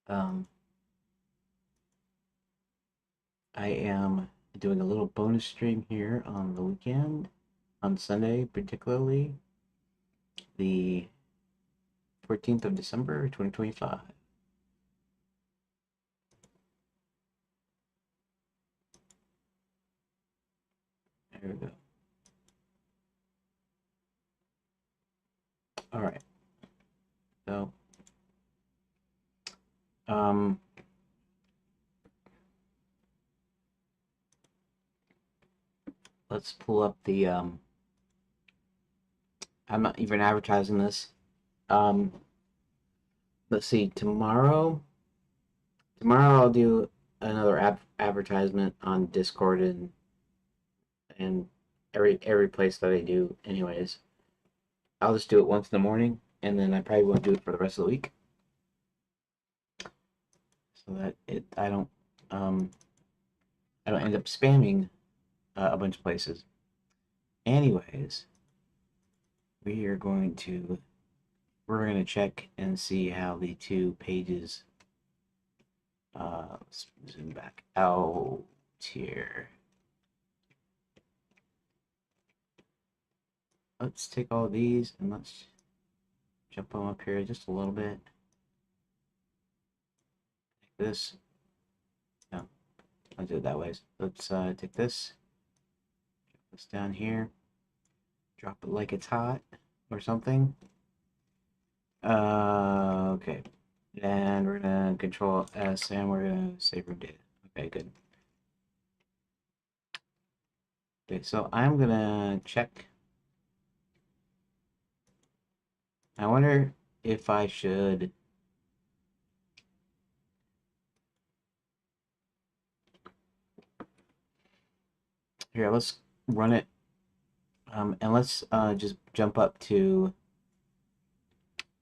Um, I am doing a little bonus stream here on the weekend, on Sunday particularly, the 14th of December, 2025. There we go. All right. So, um, let's pull up the, I'm not even advertising this. Um, let's see, tomorrow I'll do another advertisement on Discord and every place that I do anyways. I'll just do it once in the morning, and then I probably won't do it for the rest of the week, so that um I don't end up spamming a bunch of places. Anyways, we are going to we're going to check and see how the two pages. Let's zoom back out here. Let's take all these and let's jump them up here just a little bit. Take this. No, I'll do it that way. Let's take this. Drop this down here. Drop it like it's hot or something. Okay. And we're gonna control S and we're gonna save room data. Okay, good. Okay, so I'm gonna check. I wonder if I should. Here, let's run it. And let's just jump up to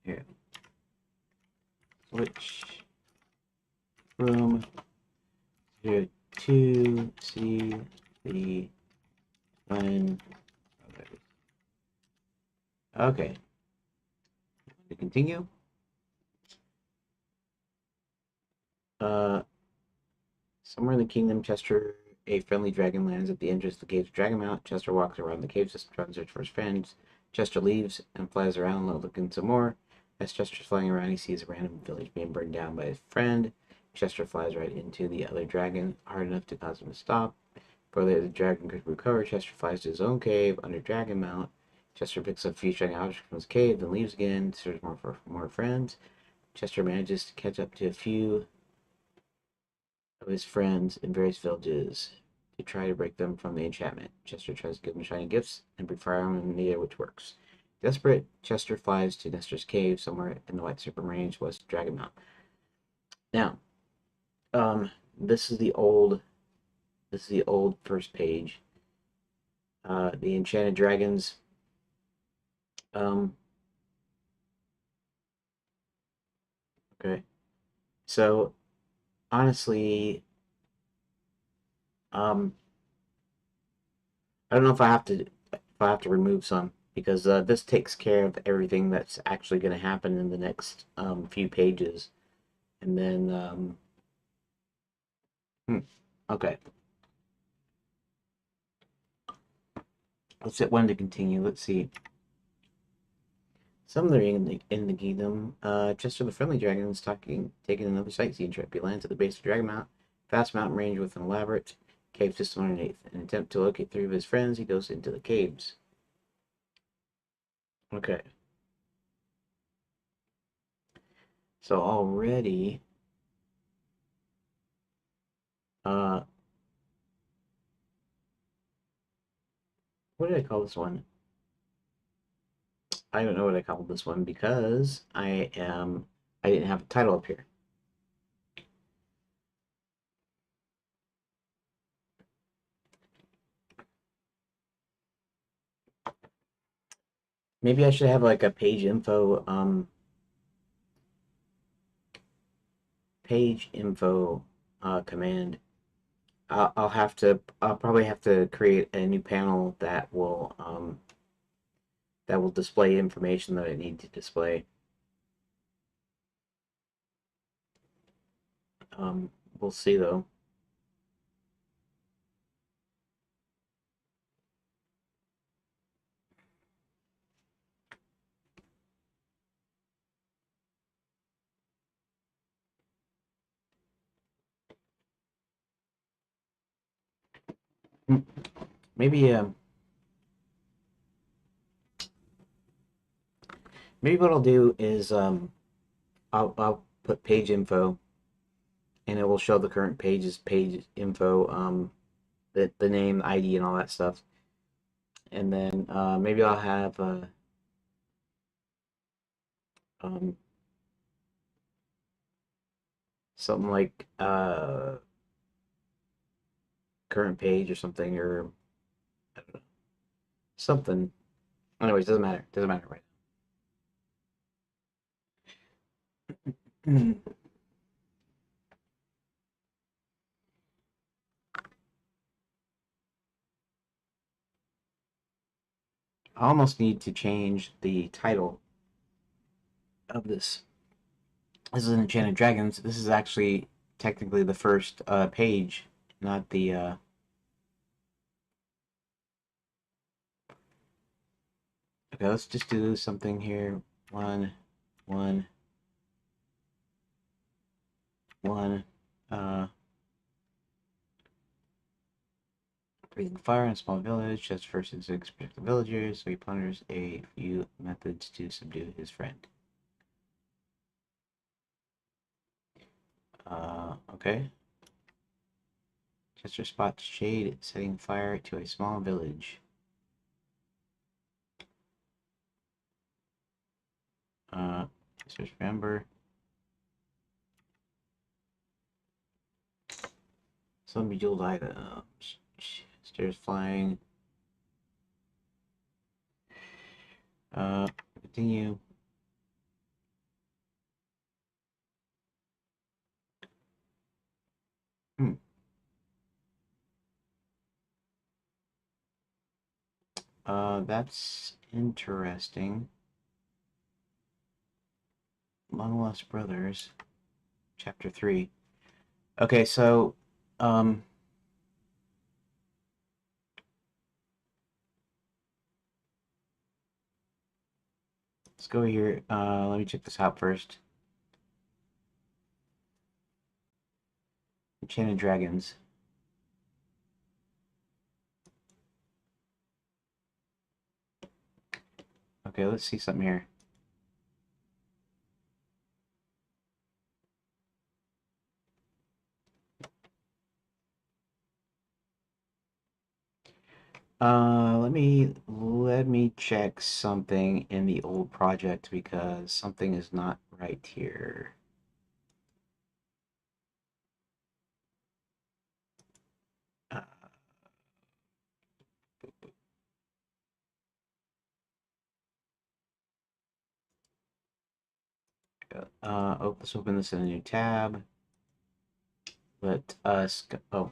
here. Switch room here to see the when. Okay. To continue. Uh, Somewhere in the kingdom, Chester, a friendly dragon, lands at the entrance of the cave to drag him out. Chester walks around the cave system, trying to search for his friends. Chester leaves and flies around looking some more. As Chester's flying around, he sees a random village being burned down by his friend. Chester flies right into the other dragon, hard enough to cause him to stop. Before the dragon could recover, Chester flies to his own cave under Dragon Mount. Chester picks up a few shiny objects from his cave, then leaves again, searches more for more friends. Chester manages to catch up to a few of his friends in various villages to try to break them from the enchantment. Chester tries to give them shiny gifts and fire them in the air, which works. Desperate, Chester flies to Nestor's cave somewhere in the White Serpent Range, west of Dragon Mount. Now, um, this is the old first page. The enchanted dragons. Um, okay. So honestly, um, I don't know if I have to remove some because this takes care of everything that's actually going to happen in the next few pages, and then hmm, okay, let's hit one to continue. Let's see. Somewhere in the kingdom, Chester the friendly dragon is taking another sightseeing trip. He lands at the base of Dragon Mount, vast mountain range with an elaborate cave system underneath. In an attempt to locate three of his friends, he goes into the caves. Okay, so already, uh, what did I call this one? I don't know what I called this one because I didn't have a title up here. Maybe I should have like a page info command. I'll probably have to create a new panel that will display information that I need to display. We'll see though. Hmm. Maybe maybe what I'll do is I'll put page info and it will show the current page's page info, the name, the ID, and all that stuff. And then maybe I'll have um, something like current page or something, or I don't know, something. Anyways, doesn't matter. Doesn't matter right now. I almost need to change the title of this. This is Enchanted Dragons. This is actually technically the first page, not the. Okay, let's just do something here. One, one, one. Uh, Breathing fire in a small village. Just first instincts protect the villagers, so he ponders a few methods to subdue his friend. Okay. Chester spots Shade setting fire to a small village. Search remember. Some bejeweled items. Stairs flying. Uh, Continue. Hmm. That's interesting. Long Lost Brothers, Chapter 3. Okay, so, um, let's go here. Let me check this out first. Enchanted Dragons. Okay, let's see something here. Let me check something in the old project because something is not right here. Uh, let's open this in a new tab. Let us go.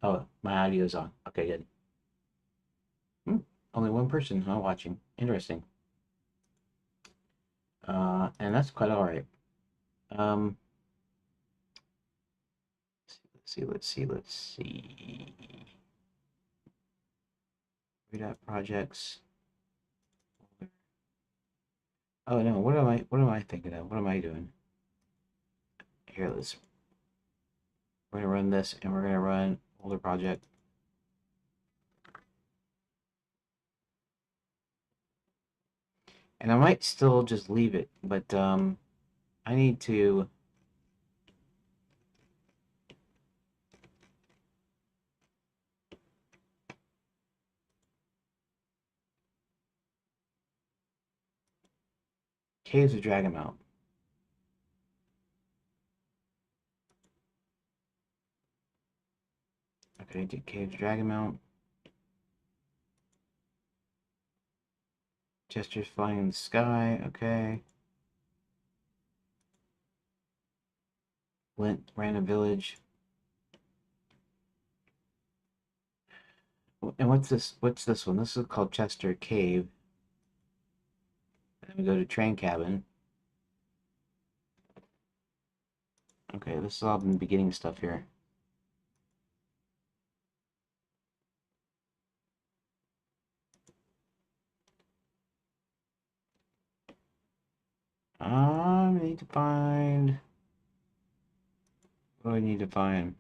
Oh, my audio's on. Okay, good. Hmm, only one person, huh, watching. Interesting. And that's quite all right. Um, let's see. Read out projects. Oh no, what am I thinking of? What am I doing? Here, we're gonna run this and we're gonna run older project. And I might still just leave it, but I need to Caves of Dragonmount. Okay, do Caves of Dragonmount. Gestures flying in the sky, okay. Lint random village. And what's this? What's this one? This is called Chester Cave. Then we go to train cabin. Okay, this is all the beginning stuff here. I need to find. What do I need to find?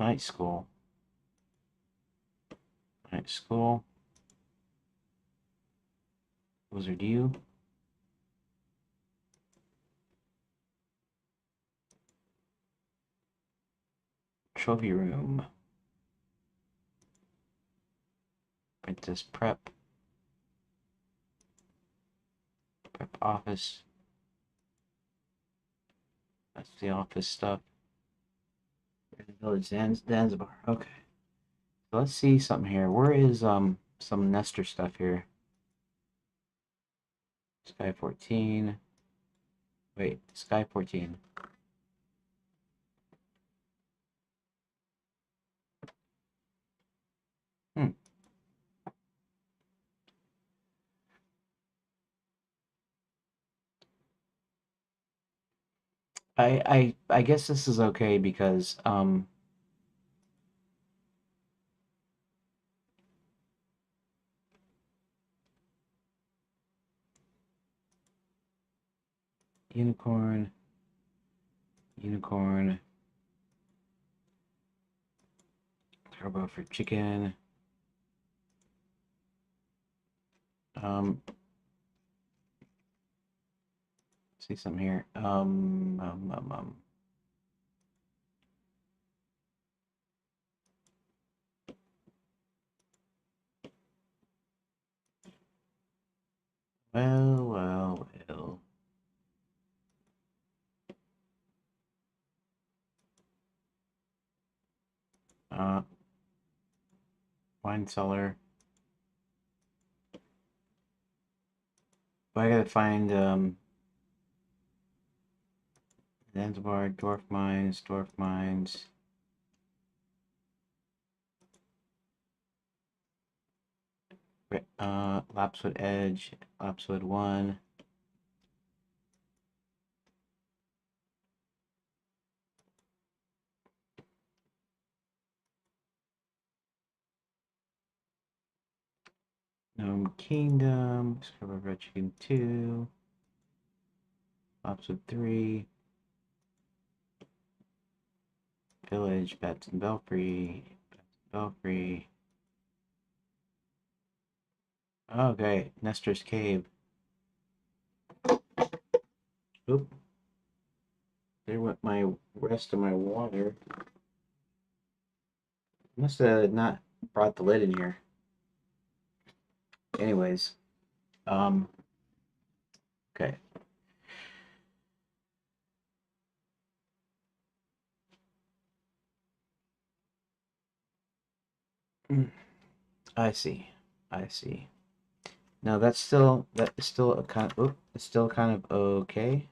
Night school. Night school. Wizard U. Trophy room. Princess prep. Prep office. That's the office stuff. Village Zanzibar. Okay. So let's see something here. Where is some Nestor stuff here? Sky 14. Wait, Sky 14. Hmm. I guess this is okay because unicorn, unicorn, turbo for chicken. Um, see something here. Well, well, well. Uh, wine cellar. But I gotta find Zanzibar, dwarf mines, dwarf mines. Lapswood Edge, Lapswood 1. Gnome Kingdom, Discover Red Chicken 2, Lapswood 3, Village, Batson Belfry, Belfry. Okay, Nestor's Cave. Oop, there went my rest of my water. Must have not brought the lid in here. Anyways, um, okay. I see. I see. Now that is still a kind of it's still kind of okay.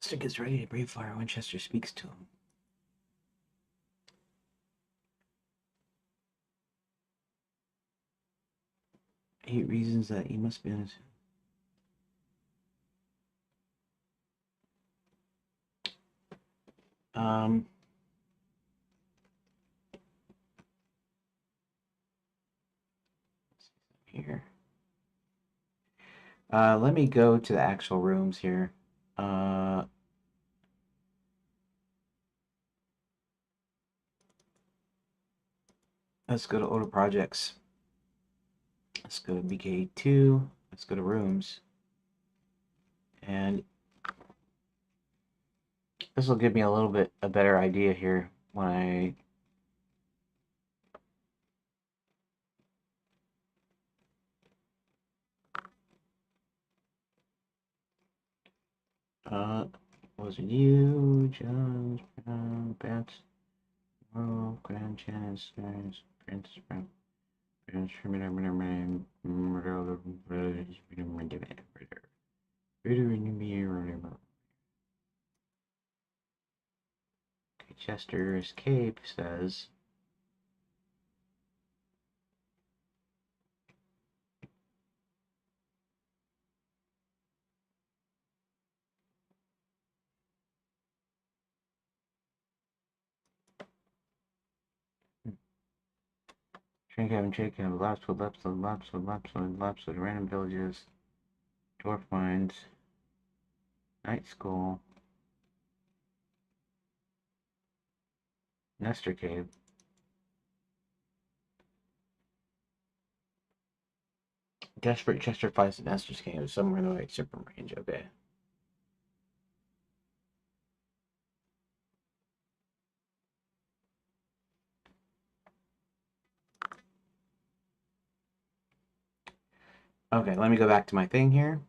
Mister gets ready to breathe fire. Winchester speaks to him. 8 reasons that you must be honest. Um, here. Let me go to the actual rooms here. Uh, let's go to order projects. Let's go to BK2. Let's go to rooms. And this will give me a little bit a better idea here when I what was it? You Jones, Brown, Bats, World, Grand Chance, Princess Brown, Prince, Chester's Cape says, Train cabin, shake cabin, lapswood, random villages, dwarf mines, night school, Nestor Cave. Desperate Chester flies to Nestor's Cave, somewhere in the right super range, okay. Okay, let me go back to my thing here.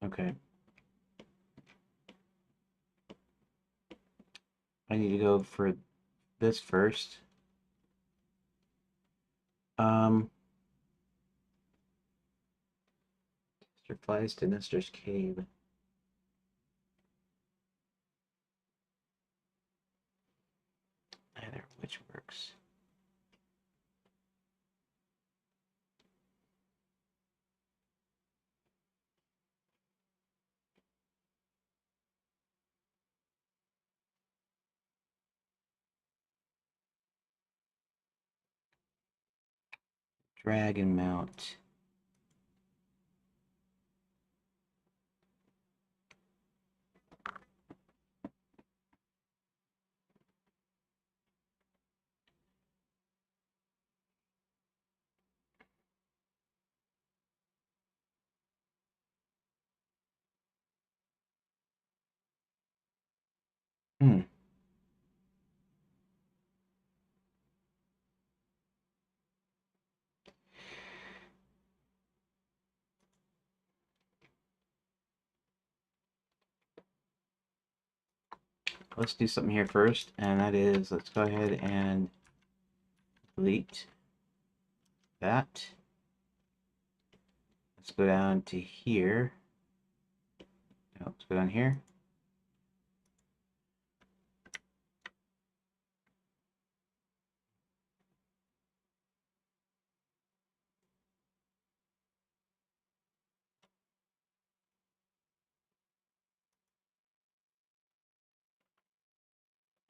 Okay. I need to go for this first. Nestor flies to Nestor's Cave. Either which works. Dragon Mount. Hmm. Let's do something here first, and that is, let's go ahead and delete that. Let's go down to here. No, let's go down here.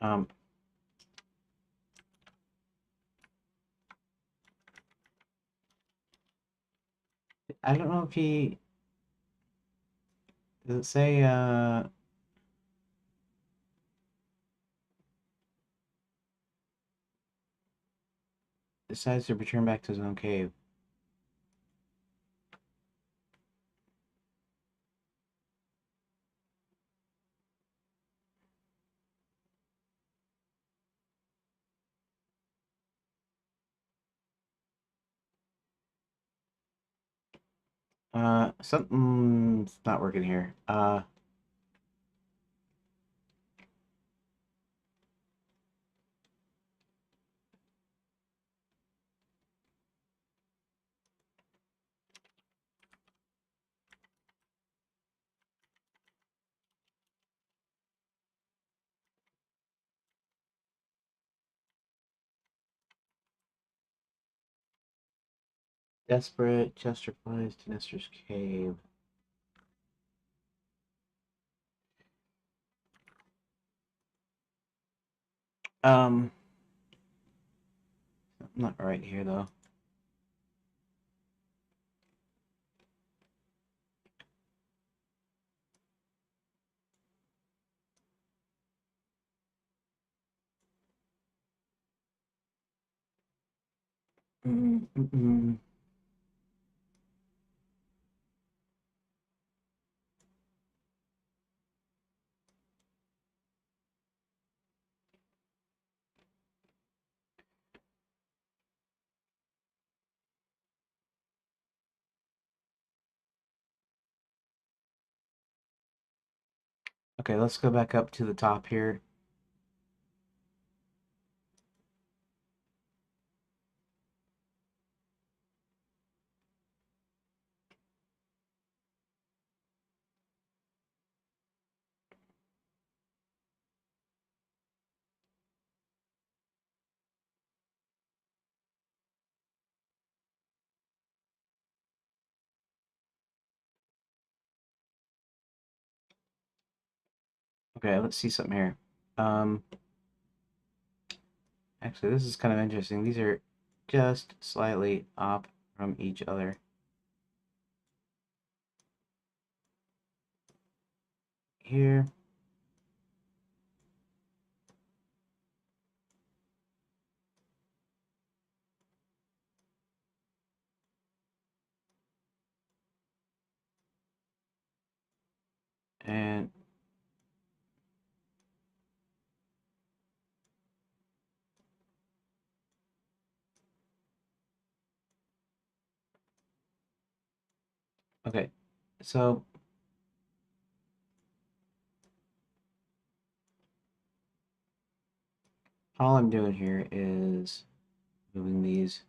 Um, I don't know if he, does it say, decides to return back to his own cave. Something's not working here. Desperate, Chester flies to Nestor's Cave. Um, not right here though. Mm-mm. Okay, let's go back up to the top here. Okay, let's see something here. Um, Actually, this is kind of interesting. These are just slightly off from each other. Here. And okay, so all I'm doing here is moving these.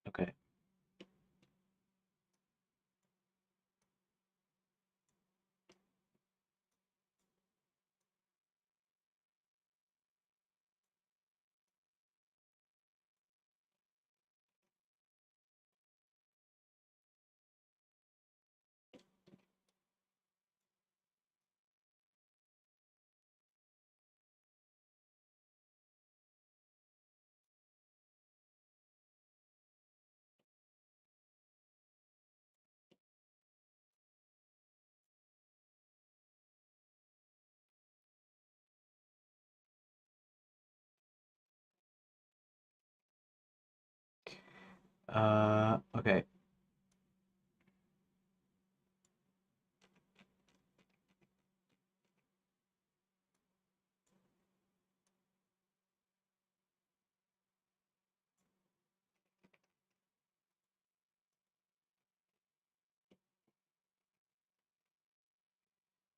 Okay. Okay.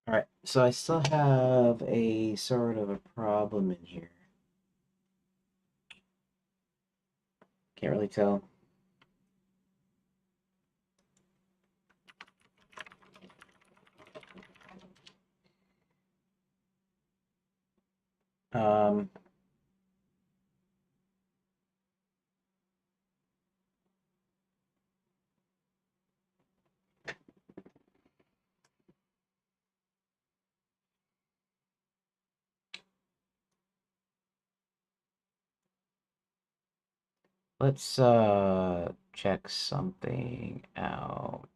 All right. So I still have a sort of a problem in here. Can't really tell. Um, let's check something out.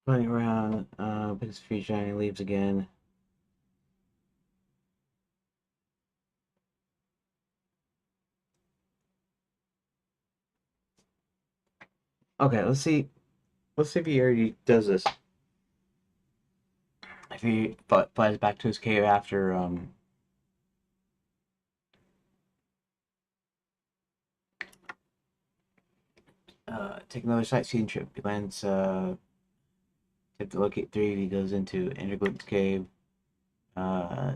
Running around, because free shiny leaves again. Okay, let's see. Let's see if he already does this. If he flies back to his cave after take another sightseeing trip. He lands tip to locate three. He goes into Enderglint's cave. Uh,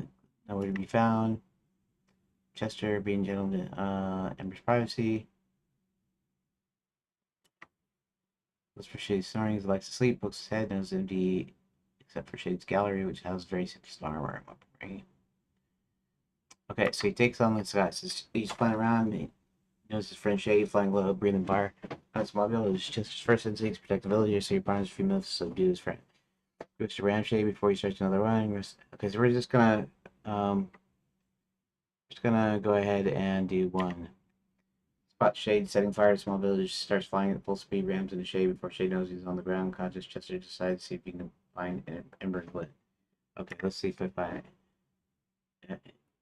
Nowhere to be found. Chester being gentle to Ember's privacy. Looks for Shade's snoring. He likes to sleep. Pokes his head. Knows empty except for Shade's gallery, which houses various interesting armor. Right? Okay, so he takes on this guy. So he's flying around. He knows his friend Shade flying low, breathing fire. On his mobile, it's just his first instincts protect the villager, so he binds a few minutes to subdue his friend. Goes to Ramshade before he starts another run. Okay, so we're just gonna go ahead and do one Spots Shade setting fire to small village, starts flying at full speed, rams into Shade before Shade knows he's on the ground. Conscious Chester decides to see if he can find an ember's lit. Okay, let's see if I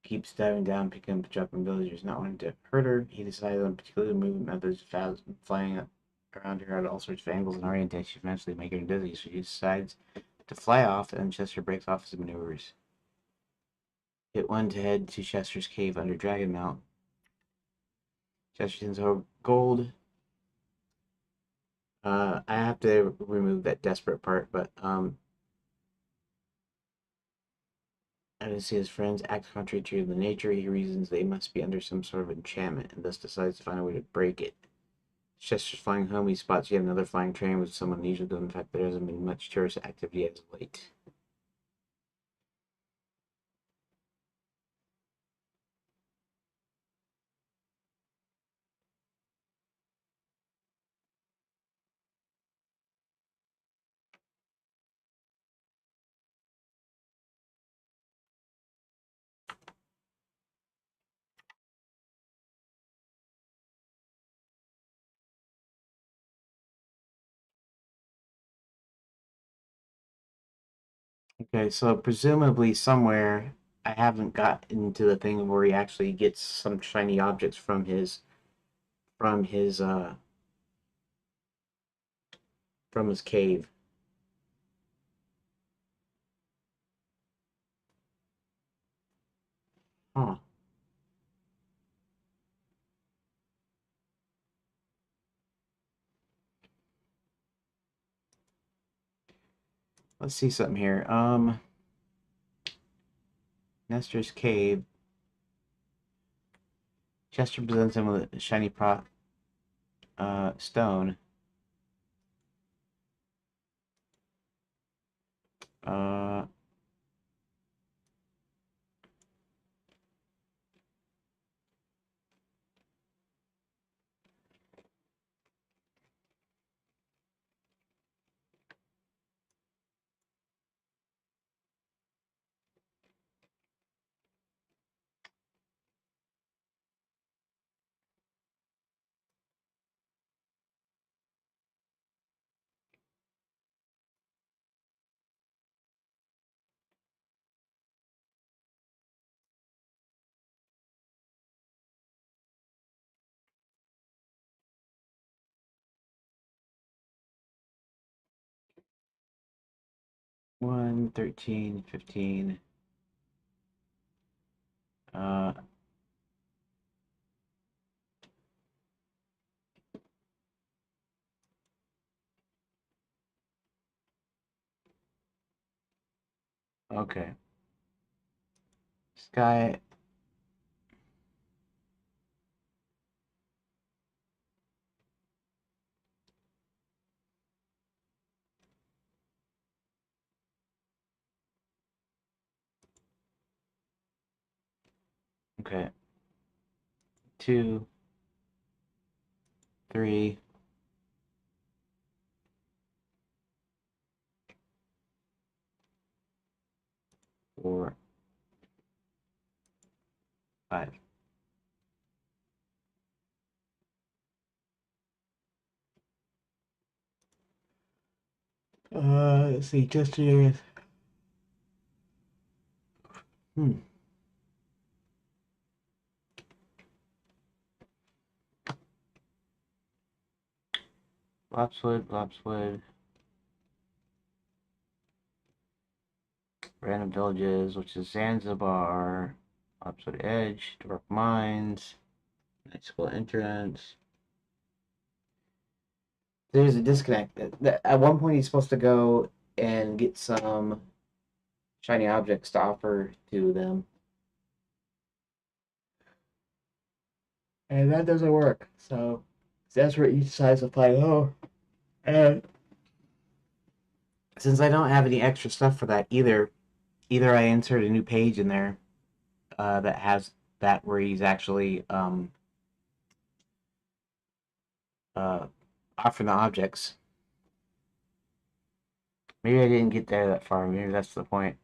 keeps diving down, picking up dropping villagers, not wanting to hurt her. He decides on particular movement methods, flying around her at all sorts of angles and orientations, eventually making her dizzy. So he decides to fly off, and Chester breaks off his maneuvers. Hit one to head to Chester's cave under Dragon Mount. Chesterton's gold. I have to remove that desperate part, but as his friends act contrary to the nature, he reasons they must be under some sort of enchantment, and thus decides to find a way to break it. Chester's flying home, he spots yet another flying train with some unusual, given the fact there hasn't been much tourist activity as of late. Okay, so presumably somewhere I haven't got into the thing where he actually gets some shiny objects from his uh from his cave. Huh. Let's see something here. Nestor's cave. Chester presents him with a shiny stone. Uh one, 13, 15. Uh okay. Sky. Okay. 2, 3, 4, 5. Let's see, just here. Hmm. Lopswood. Random villages, which is Zanzibar. Lopswood Edge, Dark Mines, Night School Entrance. There's a disconnect. At one point, he's supposed to go and get some shiny objects to offer to them, and that doesn't work. So that's where each decides to play. Oh, and since I don't have any extra stuff for that either I insert a new page in there that has that where he's actually uh, offering the objects. Maybe I didn't get there that far. Maybe that's the point.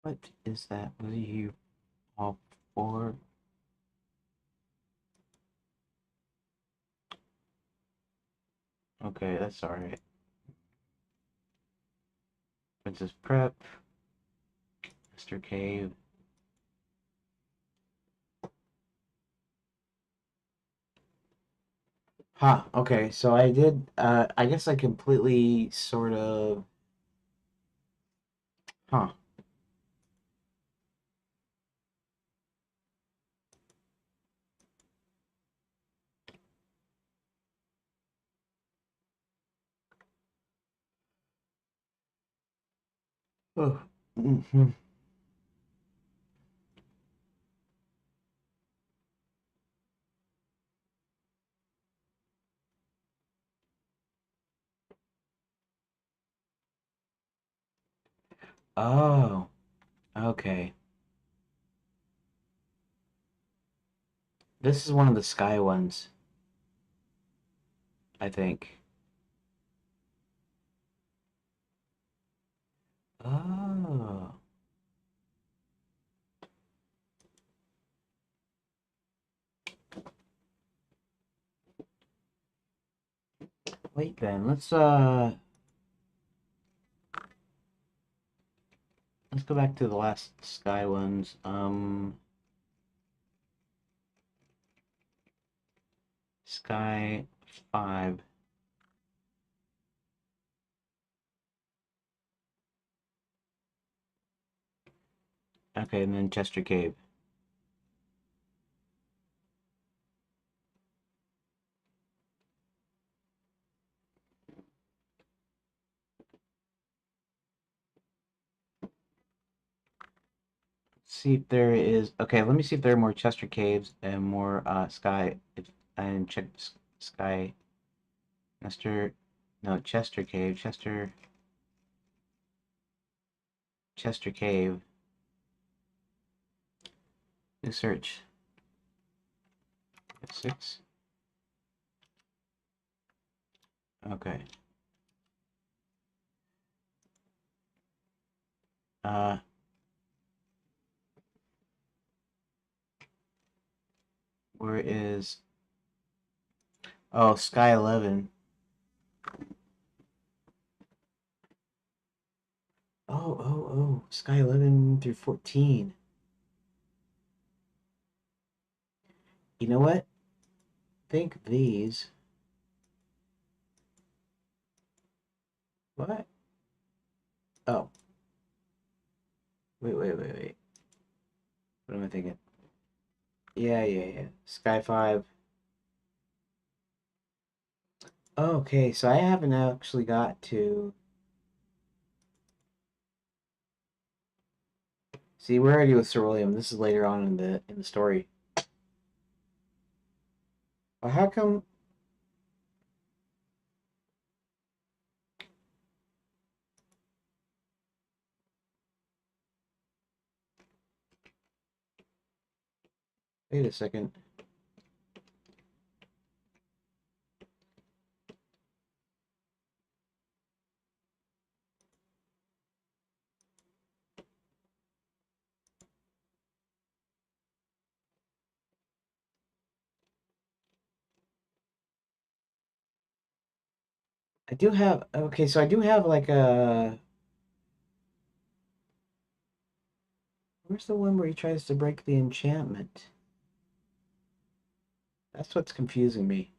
What is that? What are you all for? Okay, that's alright. Princess Prep. Mr. Cave. Huh, okay, so I did, I guess I completely sort of, huh. Oh. Mhm. Oh, okay. This is one of the sky ones, I think. Oh. Wait then, let's go back to the last sky ones. Sky 5. Okay, and then Chester Cave. See if there is. Okay, let me see if there are more Chester Caves and more Sky. And check Sky. Chester. No, Chester Cave. Chester Cave. New search. F6. Okay. Uh, where is. Oh, Sky 11. Oh. Sky 11 through 14. You know what? Think these. What? Oh, wait. What am I thinking? Yeah. Sky 5. Okay, so I haven't actually got to. See, we're already with Sir William. This is later on in the story. Well, how come? Wait a second. I do have. Okay, so I do have like a. Where's the one where he tries to break the enchantment? That's what's confusing me.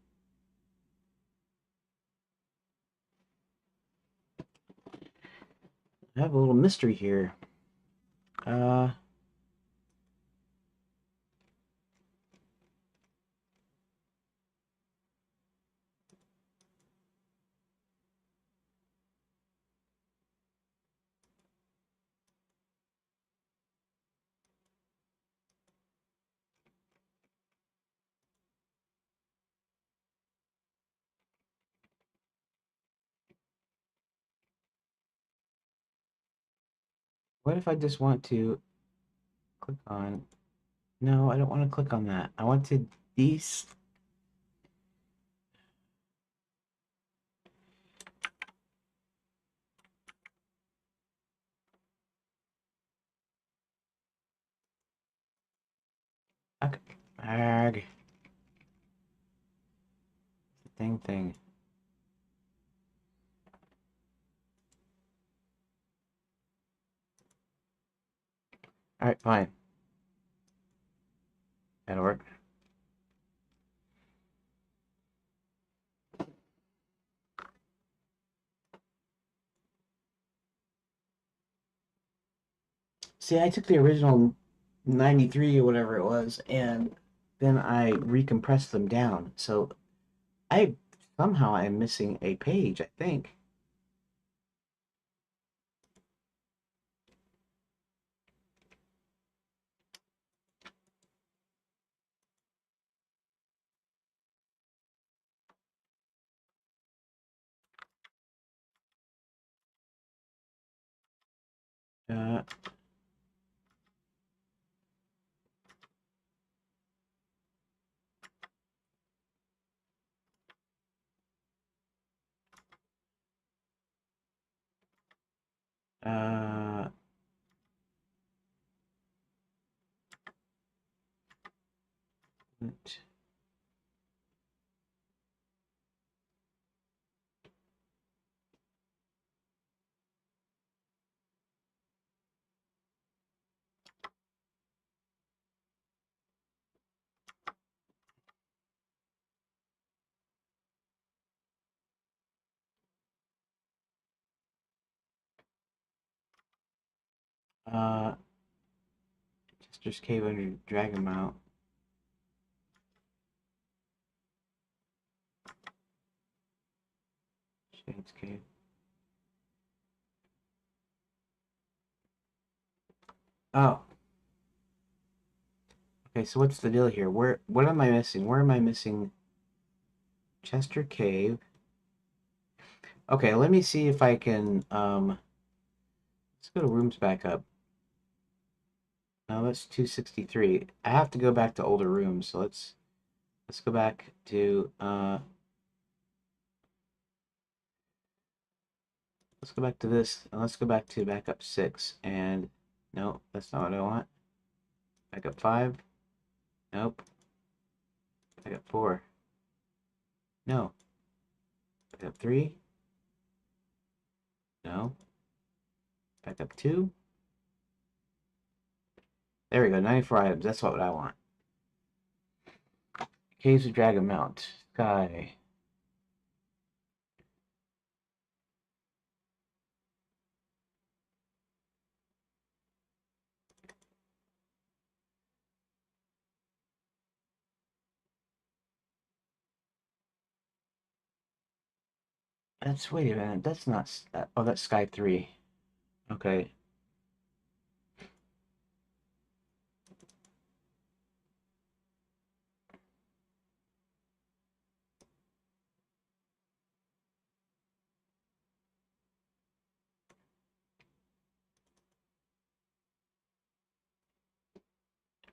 I have a little mystery here. Uh, what if I just want to click on? No, I don't want to click on that. I want to these. Okay. Arg. Thing. Alright, fine. That'll work. See, I took the original 93 or whatever it was, and then I recompressed them down. So I somehow I'm missing a page, I think. Uh, uh, uh, Chester's Cave under Dragon Mount. Shades Cave. Oh, okay. So what's the deal here? What am I missing? Where am I missing Chester Cave? Okay, let me see if I can. Let's go to rooms back up. No, that's 263. I have to go back to older rooms. So let's go back to let's go back to this, and let's go back to backup 6. And no, that's not what I want. Backup 5. Nope. Backup 4. No. Backup 3. No. Backup 2. There we go. 94 items. That's what I want. Caves of Dragon Mount. Sky. Wait a minute. That's not. Oh, that's Sky 3. Okay.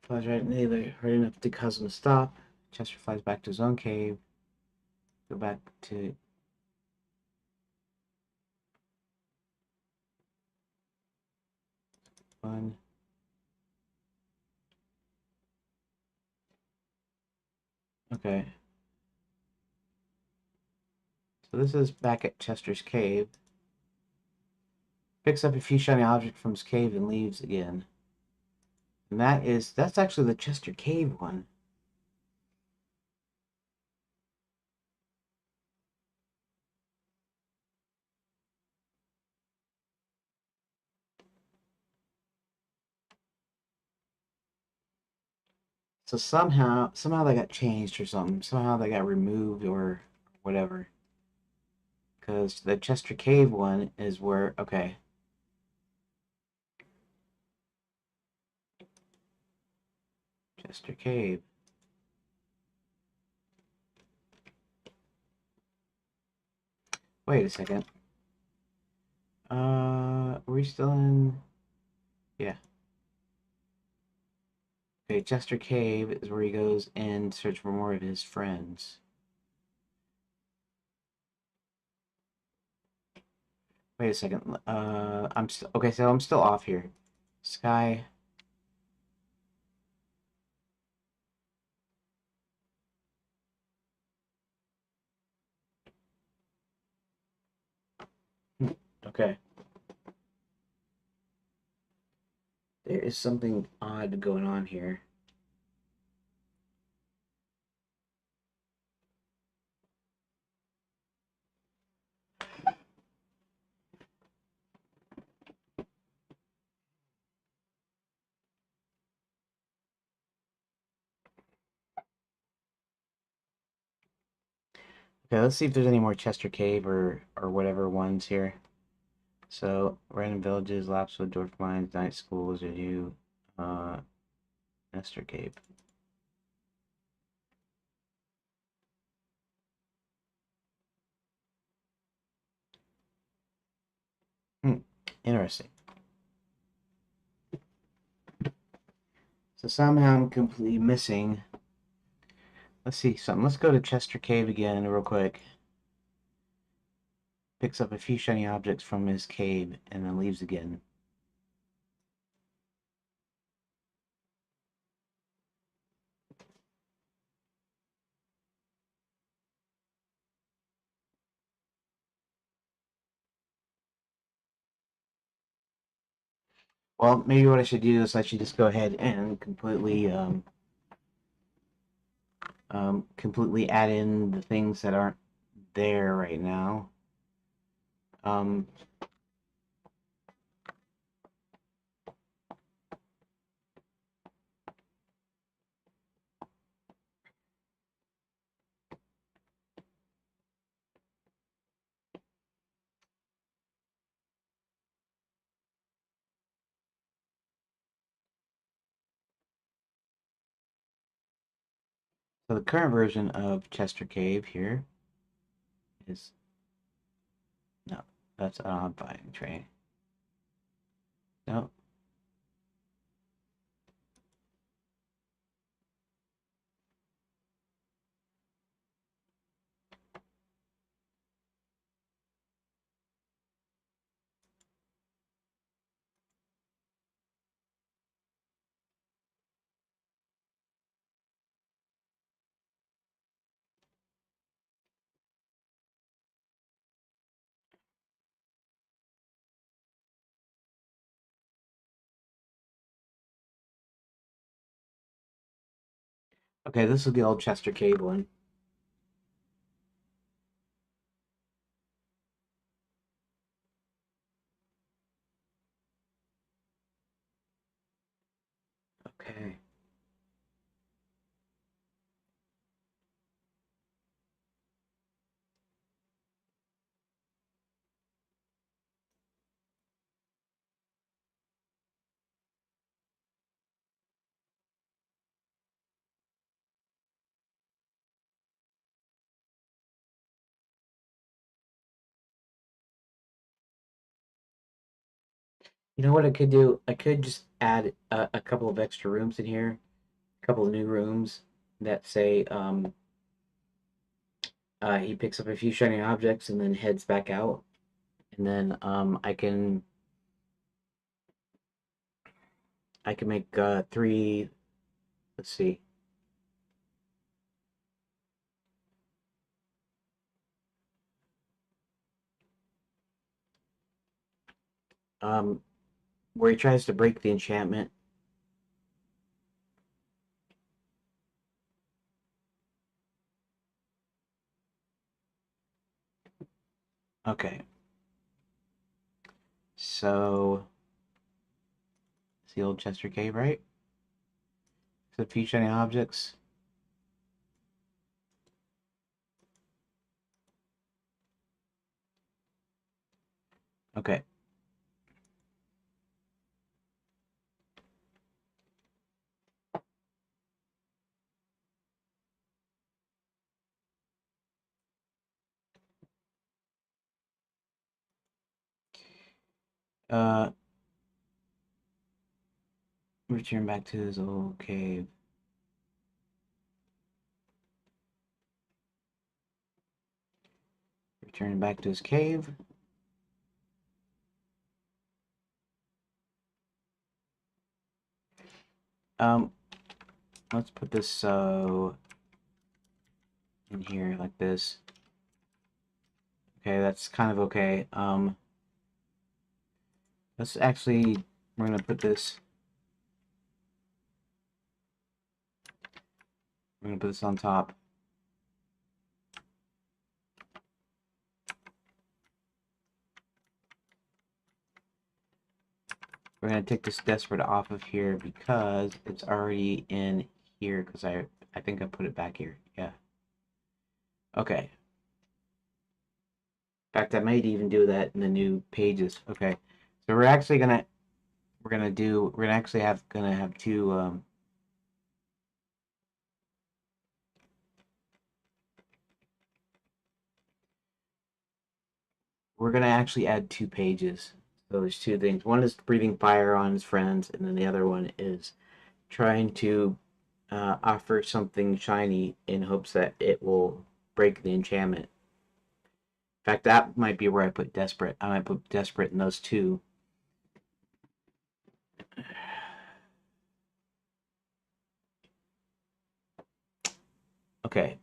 Flies right nearly hard enough to cause him to stop. Chester flies back to his own cave. Go back to. One. Okay. So this is back at Chester's cave. Picks up a few shiny objects from his cave and leaves again. And that's actually the Chester Cave one. So somehow they got changed or something. Somehow they got removed or whatever. Because the Chester Cave one is where, okay. Chester Cave. Wait a second. Are we still in? Yeah. Okay, Chester Cave is where he goes and search for more of his friends. Wait a second. I'm still okay. So I'm still off here. Sky. Okay. There is something odd going on here. Okay, let's see if there's any more Chester Cave or whatever ones here. So, random villages, Lapswood, Dwarf Mines, Night Schools, or you, Nestor Cave. Interesting. So somehow I'm completely missing. Let's see something. Let's go to Chester Cave again real quick. Picks up a few shiny objects from his cave and then leaves again. Well, maybe what I should do is I should just go ahead and completely add in the things that aren't there right now. Um, so the current version of Chester Cave here is no, that's an odd buying tray. No. Okay, this is the old Chester Cave one. Okay. You know what I could do? I could just add a couple of extra rooms in here, a couple of new rooms that say he picks up a few shiny objects and then heads back out. And then I can make three. Let's see. Um, where he tries to break the enchantment. Okay. So it's the old Chester Cave, right? So a few shiny objects. Okay. Uh, return back to his old cave. Return back to his cave. Um, let's put this so in here like this. Okay, that's kind of okay. Let's actually, we're gonna put this, on top. We're gonna take this desperate off of here because it's already in here, because I think I put it back here. Yeah. Okay. In fact, I might even do that in the new pages. Okay. So we're actually gonna have two we're gonna actually add 2 pages. So there's 2 things. One is breathing fire on his friends, and then the other one is trying to offer something shiny in hopes that it will break the enchantment. In fact, that might be where I put desperate. I might put desperate in those two. Okay.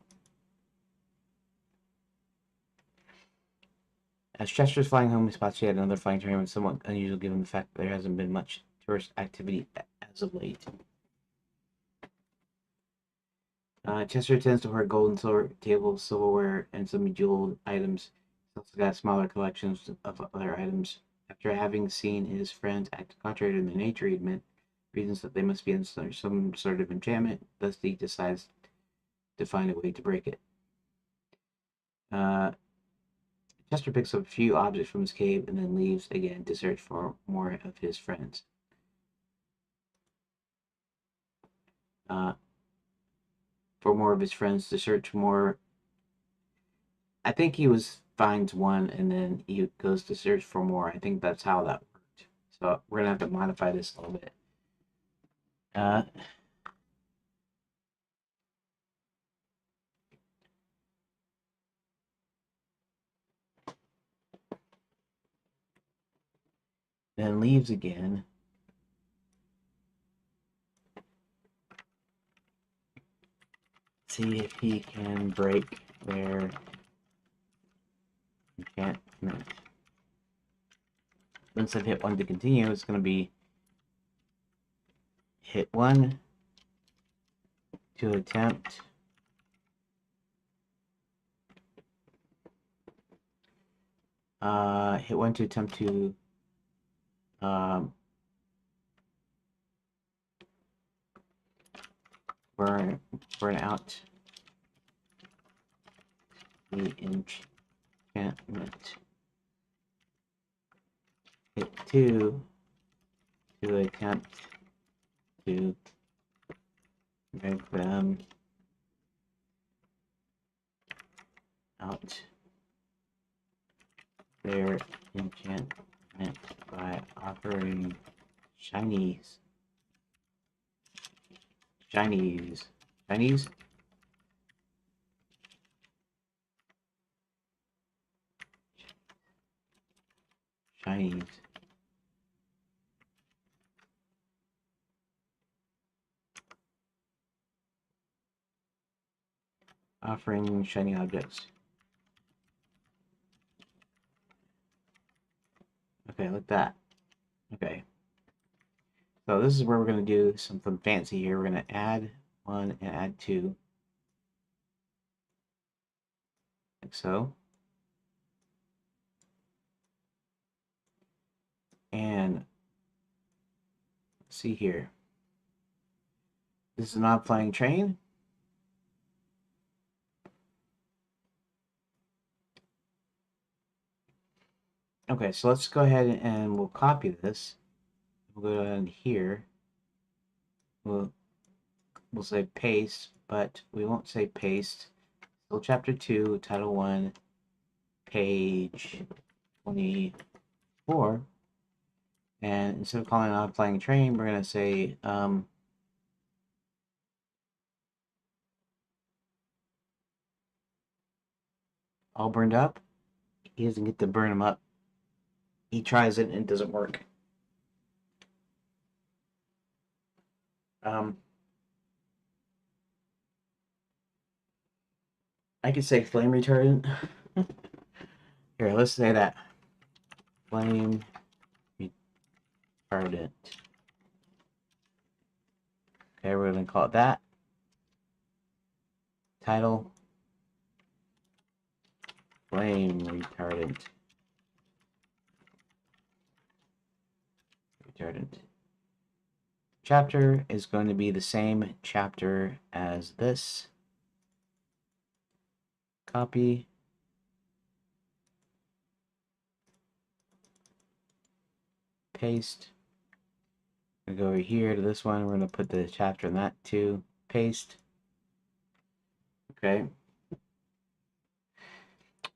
As Chester's flying home, he spots yet another flying tournament, somewhat unusual given the fact that there hasn't been much tourist activity as of late. Chester tends to hoard gold and silver tables, silverware, and some bejeweled items. He's also got smaller collections of other items. After having seen his friends act contrary to their nature, he admits reasons that they must be in some sort of enchantment. Thus, he decides to find a way to break it. Uh, Chester picks up a few objects from his cave and then leaves again to search for more of his friends. Uh, for more of his friends to search more. I think he finds one and then he goes to search for more. I think that's how that worked. So we're gonna have to modify this a little bit. Uh, then leaves again. See if he can break their enchantment. Once I've hit 1 to continue, it's going to be hit 1 to attempt. Hit 1 to attempt to burn out the enchantment. Hit 2 to attempt to make them out their enchantment by offering shinies. Shinies. Shinies? Shinies. Offering shiny objects. Okay, like that. Okay. So this is where we're going to do something fancy here. We're going to add 1 and add 2. Like so. And let's see here. This is not flying train. Okay, so let's go ahead and we'll copy this. We'll go down here. We'll say paste, but we won't say paste. Still chapter 2, title 1, page 24. And instead of calling it not flying train, we're going to say all burned up. He doesn't get to burn them up. He tries it and it doesn't work. I could say flame retardant. Here, let's say that. Flame retardant. Okay, we're going to call it that. Title, flame retardant. Chapter is going to be the same chapter as this. Copy. Paste. I'm going to go over here to this one. We're going to put the chapter in that too. Paste. Okay.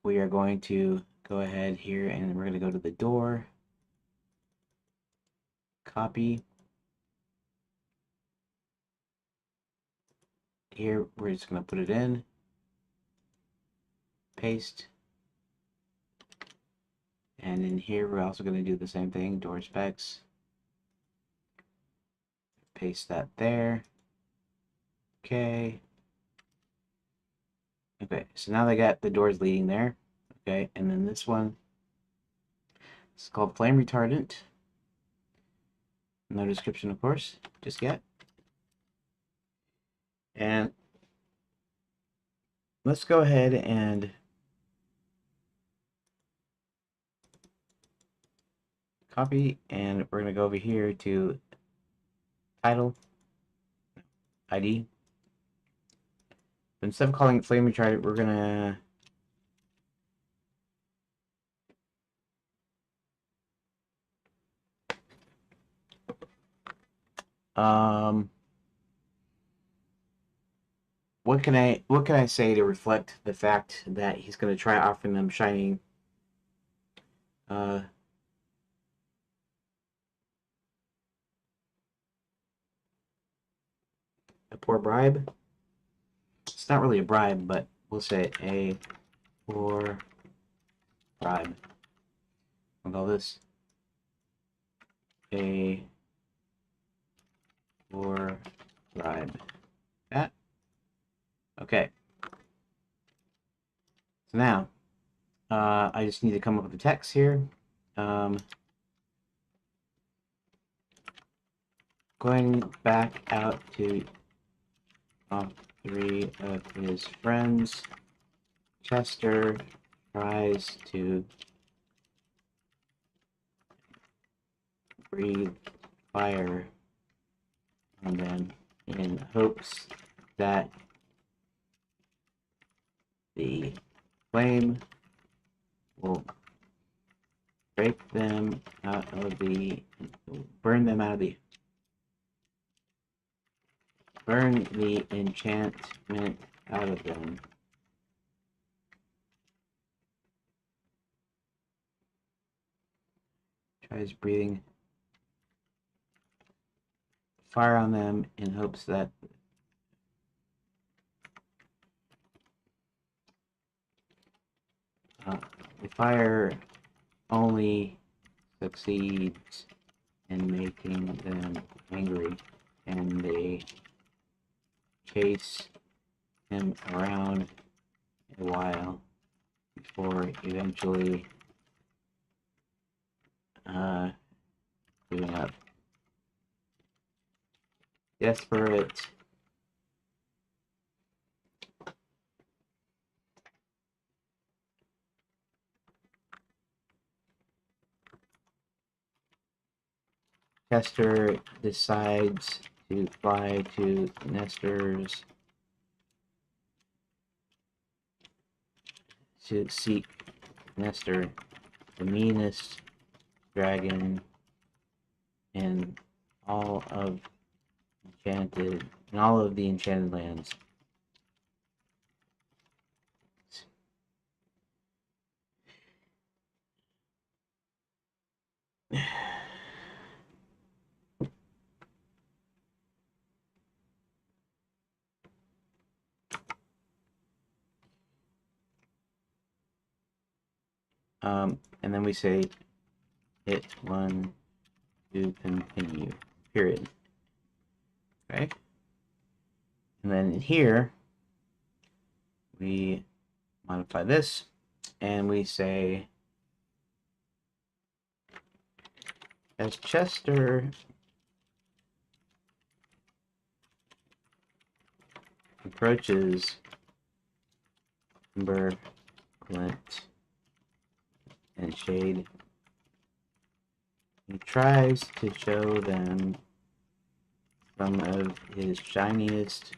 We are going to go ahead here and we're going to go to the door. Copy. Here, we're just going to put it in. Paste. And in here, we're also going to do the same thing. Door specs. Paste that there. Okay. Okay, so now they got the doors leading there. Okay, and then this one, it's called flame retardant. No description, of course, just yet. And let's go ahead and copy, and we're going to go over here to title, ID. But instead of calling it flame retardant, we're going to what can I say to reflect the fact that he's going to try offering them shining a poor bribe? It's not really a bribe, but we'll say a poor bribe. We'll call this a poor bribe. That. Okay. So now, I just need to come up with the text here. Going back out to all three of his friends, Chester tries to breathe fire on them in hopes that the flame will break them out of the, burn them out of the, burn the enchantment out of them. Tries breathing fire on them in hopes that the fire only succeeds in making them angry, and they chase him around a while before eventually giving up. Desperate, Chester decides to fly to Nestor's to seek Nestor, the meanest dragon in all of the enchanted lands. And then we say hit 1 to continue, period. Okay. And then in here, we modify this and we say As Chester approaches Ember, Glint, and Shade, he tries to show them some of his shiniest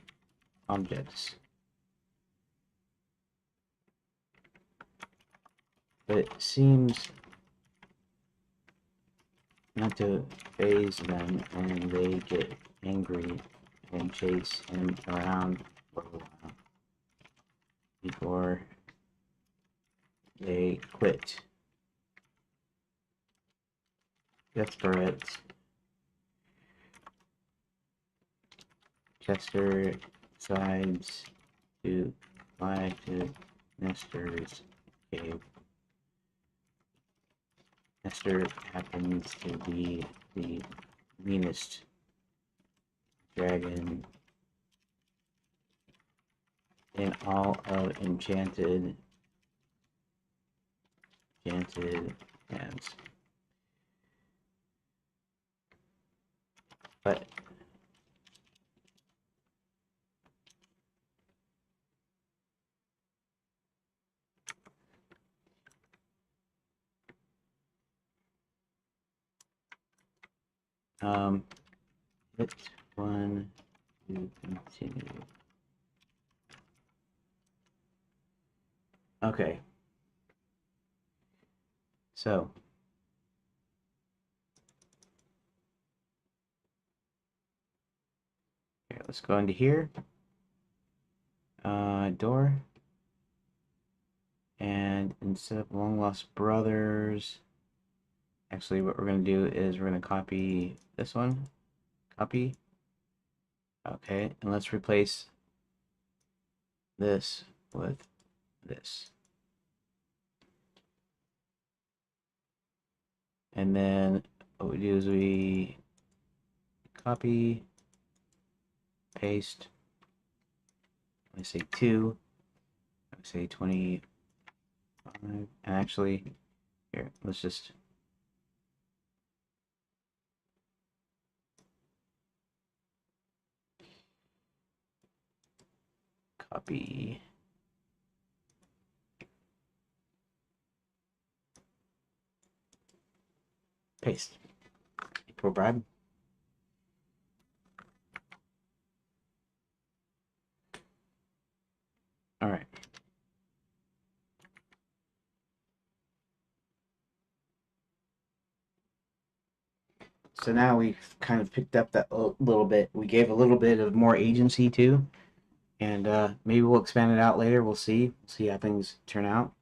objects. But it seems not to phase them, and they get angry and chase him around for a while before they quit. Desperate, Chester decides to fly to Nestor's cave. Nestor happens to be the meanest dragon in all of Enchanted lands. But hit one to continue. Okay. So here, let's go into here. Door. And instead of Long Lost Brothers, actually what we're going to do is we're going to copy this one. Copy. Okay, and let's replace this with this. And then what we do is we copy, paste, I say 2, I say 25, and actually, here, let's just copy, paste, equal bribe. All right. So now we've kind of picked up that little bit. We gave a little bit of more agency too, and maybe we'll expand it out later. We'll see. We'll see how things turn out.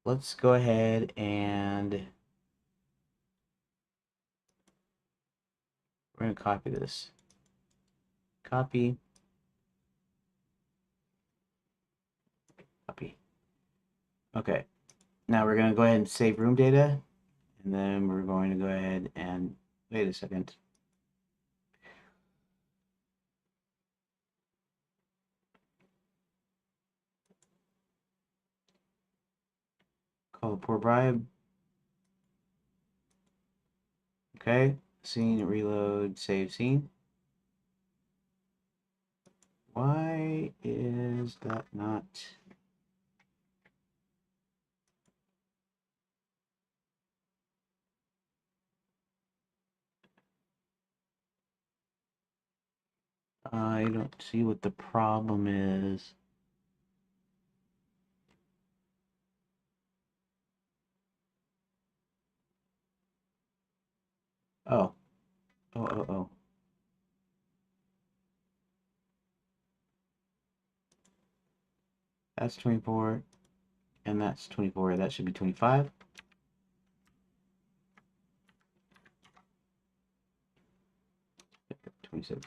Let's go ahead and we're going to copy this. Copy. Copy. Okay. Now we're going to go ahead and save room data. And then we're going to go ahead and wait a second. Call the poor bribe. Okay. Scene, reload, save scene. Why is that not... I don't see what the problem is. Oh. Oh. That's 24. And that's 24. That should be 25. $26.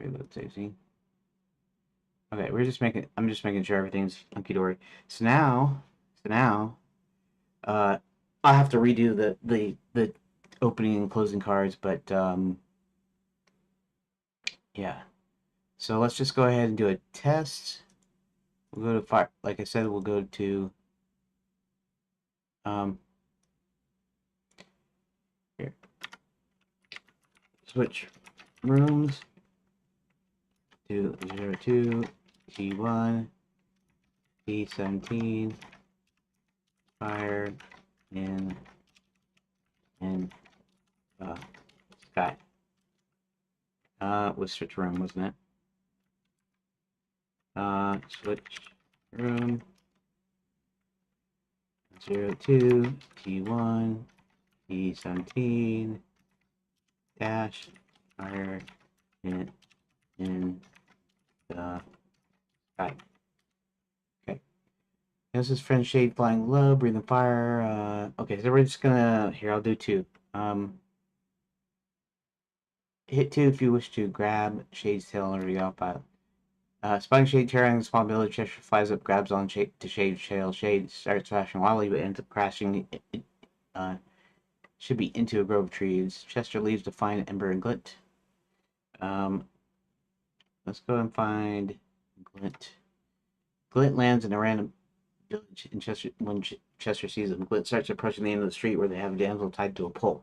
Reload save scene. Okay, I'm just making sure everything's hunky dory. So now, I have to redo the opening and closing cards, but yeah. So let's just go ahead and do a test. We'll go to fire. Like I said, we'll go to um here. Switch rooms to 02 T1 T17 fire in sky. Was switch room, wasn't it? Switch room 02 T1 T17 dash fire in the sky. Okay. This is friend shade flying low, breathing fire. Okay, so we're just gonna here. I'll do two. Hit two if you wish to grab Shade's tail already off by. Spotting Shade tearing the small building, Chester flies up, grabs on Shade to Shade's tail. Shade starts flashing wildly, but ends up crashing. Should be into a grove of trees. Chester leaves to find Ember and Glint. Let's go and find Glint. Glint lands in a random village in Chester. When Chester sees them, Glint starts approaching the end of the street where they have a damsel tied to a pole.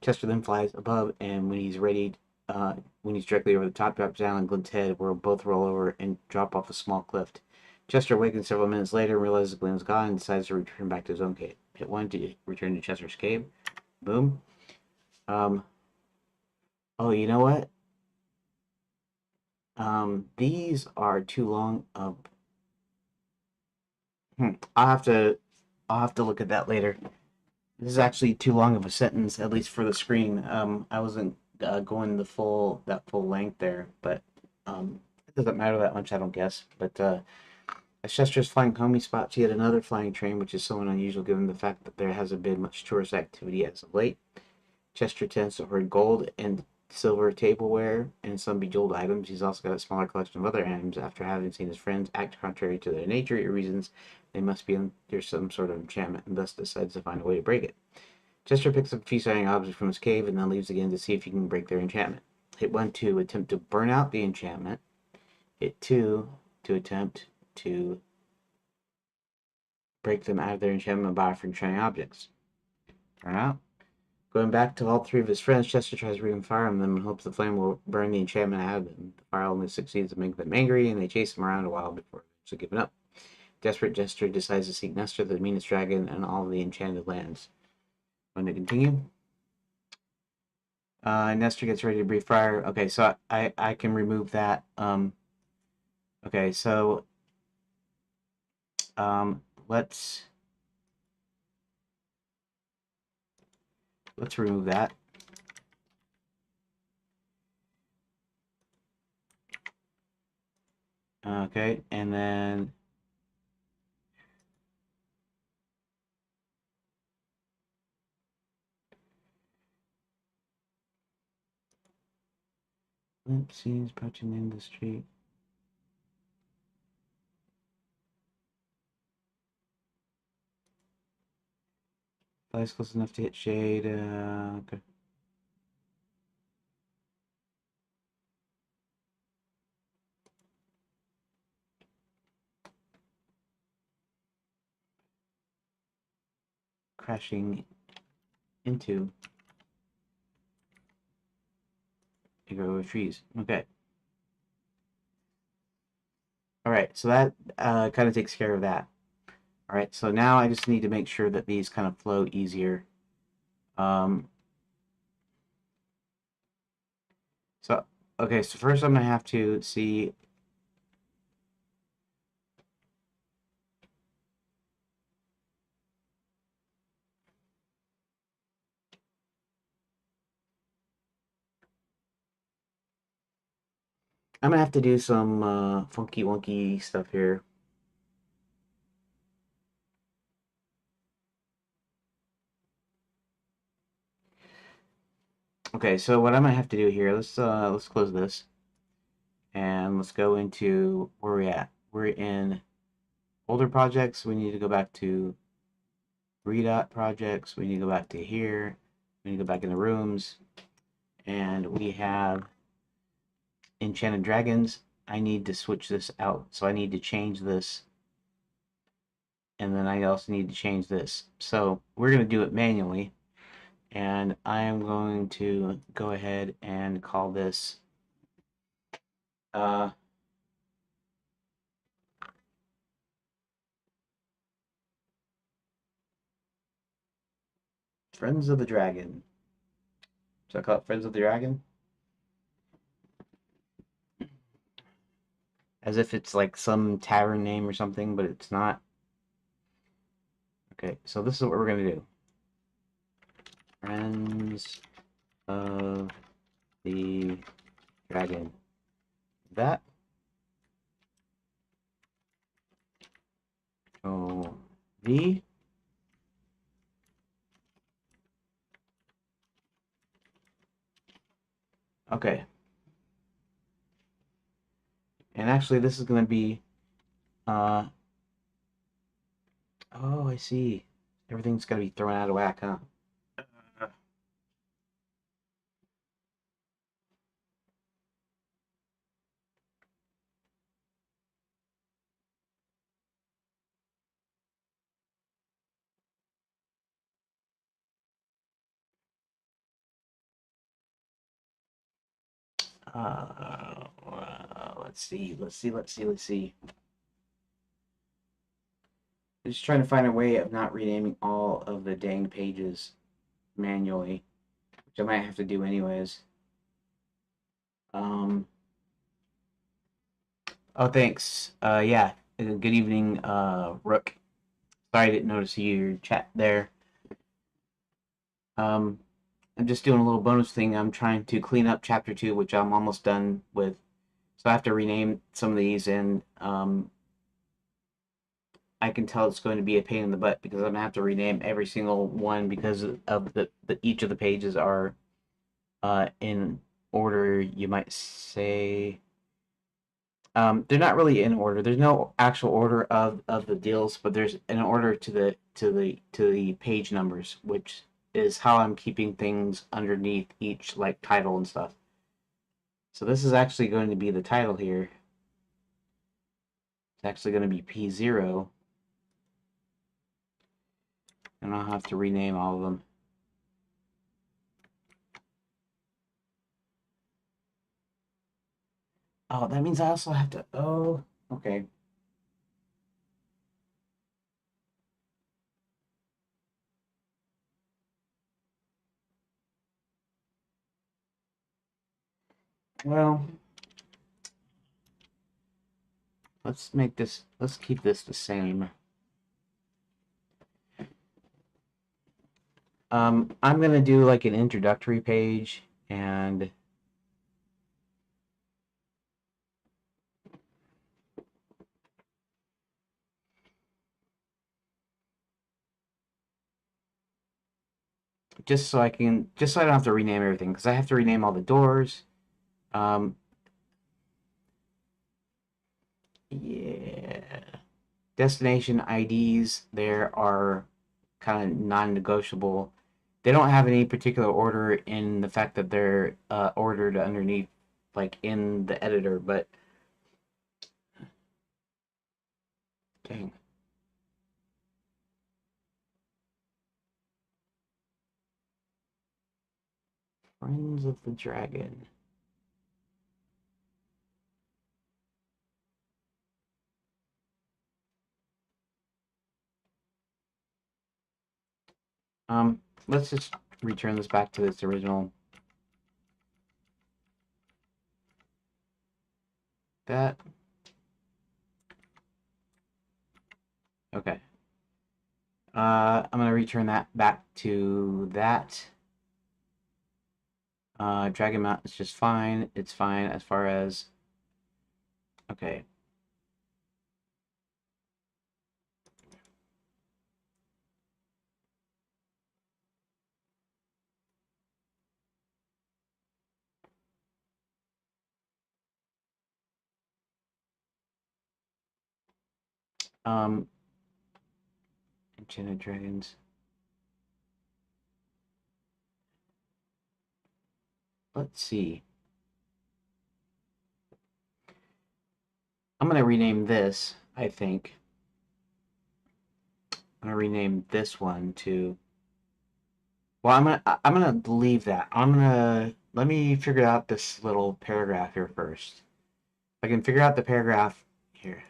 Chester then flies above, and when he's directly over the top, drops down on Glint's head, where both roll over and drop off a small cliff. Chester awakens several minutes later, realizes Glint's gone, and decides to return back to his own cave. Hit one to return to Chester's cave. Boom. Oh, you know what? These are too long of. I'll have to look at that later. This is actually too long of a sentence, at least for the screen. I wasn't going that full length there, but it doesn't matter that much, I don't guess. But as Chester's flying home, he spots yet another flying train, which is somewhat unusual given the fact that there hasn't been much tourist activity as of late. Chester tends to hoard gold and silver tableware and some bejeweled items. He's also got a smaller collection of other items. After having seen his friends act contrary to their nature, he reasons they must be under some sort of enchantment and thus decides to find a way to break it. Chester picks up a few shining objects from his cave and then leaves again to see if he can break their enchantment. Hit 1 to attempt to burn out the enchantment. Hit 2 to attempt to break them out of their enchantment by offering shining objects. Burn out. Going back to all three of his friends, Chester tries to breathing fire on them and hopes the flame will burn the enchantment out of them. The fire only succeeds in making them angry, and they chase him around a while before eventually giving up. Desperate, Chester decides to seek Nestor, the meanest dragon, and all of the enchanted lands. Want to continue? Nestor gets ready to breathe fire. Okay, so I can remove that. Okay, so let's remove that. Okay, and then limp scenes approaching the end of the street. Flies close enough to hit shade. Okay. Crashing into a grove of trees. Okay. All right, so that kind of takes care of that. All right, so now I just need to make sure that these kind of flow easier. So, okay, so first I'm gonna have to see. I'm gonna have to do some funky wonky stuff here. Okay, so what I'm gonna have to do here, let's close this and let's go into where we're at. We're in older projects. We need to go back to redot projects. We need to go back to here. We need to go back in the rooms, and we have Enchanted Dragons. I need to switch this out. So I need to change this, and then I also need to change this. So we're going to do it manually, and I am going to go ahead and call this uh, Friends of the Dragon. Should I call it Friends of the Dragon? As if it's like some tavern name or something, but it's not. Okay, so this is what we're going to do. Friends of the Dragon. That. Oh, V. Okay. And actually, this is going to be, uh, oh, I see. Everything's going to be thrown out of whack, huh? Let's see, let's see. I'm just trying to find a way of not renaming all of the dang pages manually, which I might have to do anyways. Um, oh, thanks. Yeah, good evening, Rook. Sorry I didn't notice your chat there. Um, I'm just doing a little bonus thing. I'm trying to clean up chapter 2, which I'm almost done with. So I have to rename some of these, and I can tell it's going to be a pain in the butt because I'm gonna have to rename every single one because of the each of the pages are in order, you might say. They're not really in order. There's no actual order of the deals, but there's an order to the page numbers, which is how I'm keeping things underneath each like title and stuff. So this is actually going to be the title here. It's actually going to be P0, and I'll have to rename all of them. Oh, that means I also have to. Oh, okay. Well, let's keep this the same. I'm gonna do like an introductory page, and just so I don't have to rename everything, because I have to rename all the doors. Um, yeah. Destination IDs there are kind of non-negotiable. They don't have any particular order in the fact that they're ordered underneath, like in the editor, but dang. Friends of the Dragon. Let's just return this back to its original. That. Okay. I'm gonna return that back to that. Dragon Mount is just fine. It's fine as far as okay. Um, Enchanted Dragons. Let's see. I'm gonna rename this, I think. I'm gonna rename this one to, well, I'm gonna leave that. I'm gonna let me figure out this little paragraph here first. If I can figure out the paragraph here.